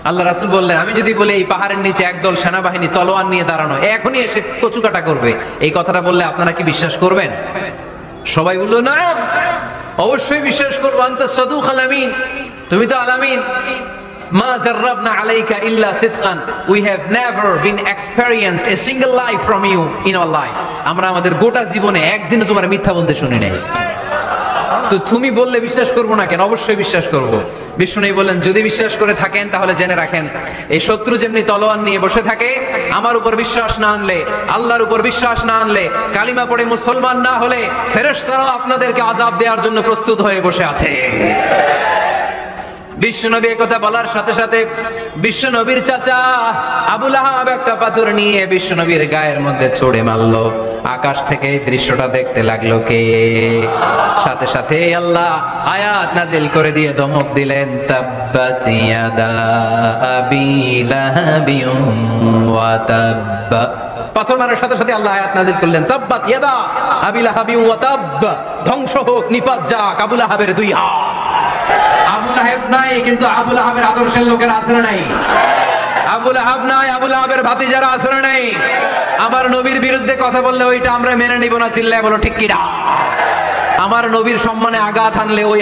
আল্লাহ রাসূল বললেন, আমি যদি বলি এই পাহাড়ের নিচে একদল সেনাবাহিনী তলোয়ার নিয়ে দাঁড়ানো, এখনই এসে কচুকাটা করবে, এই কথাটা বললে আপনারা কি বিশ্বাস করবেন? সবাই বলল না, অবশ্যই বিশ্বাস করবো। আনতা সাদুকুল আমিন, তুমি তো আলামিন। মা জাররাবনা আলাইকা ইল্লা সিদকান, we have never been experienced a single life from you in our life. আমরা আমাদের গোটা জীবনে একদিনও তোমার মিথ্যা বলতে শুনি নাই। তো তুমি বললে বিশ্বাস করবো না কেন? অবশ্যই বিশ্বাস করব। বিষ্ণু বললেন, যদি বিশ্বাস করে থাকেন তাহলে জেনে রাখেন, এই শত্রু যেমনি তলোয়ার নিয়ে বসে থাকে, আমার উপর বিশ্বাস না আনলে, আল্লাহর উপর বিশ্বাস না আনলে, কালিমা পড়ে মুসলমান না হলে, ফেরেশতারাও আপনাদেরকে আযাব দেওয়ার জন্য প্রস্তুত হয়ে বসে আছে। বিশ্বনবী কথা বলার সাথে সাথে বিশ্বনবীর চাচা আবু লাহাব একটা পাথর নিয়ে বিশ্বনবীর গায়ের মধ্যে ছুঁড়ে মারলো। আকাশ থেকে এই দৃশ্যটা দেখতে লাগলো কে? সাথে সাথে আল্লাহ আয়াত নাজিল করে দিয়ে ধমক দিলেন, তাব্বাত ইয়াদা আবি লাহাবিন ওয়া তাব। পাথর মারার সাথে সাথে আল্লাহ আয়াত নাজিল করলেন, তাব্বাত ইয়াদা আবি লাহাবিন ওয়া তাব। ধ্বংস হোক, নিপাত যাক আবু লাহাবের দুই হাত। আবু লাহাব নাই, কিন্তু আবু লাহাবের আদর্শের লোকেরা আছে না নাই? আবু লাহাব নাই, আবু লাহাবের ভাতিজারা আছে না নাই? আমার নবীর বিরুদ্ধে কথা বললে ওইটা আমরা মেনে নিব না, চিল্লায় বলো ঠিক কি না? আমার নবীর সম্মানে আঘাত আনলে ওই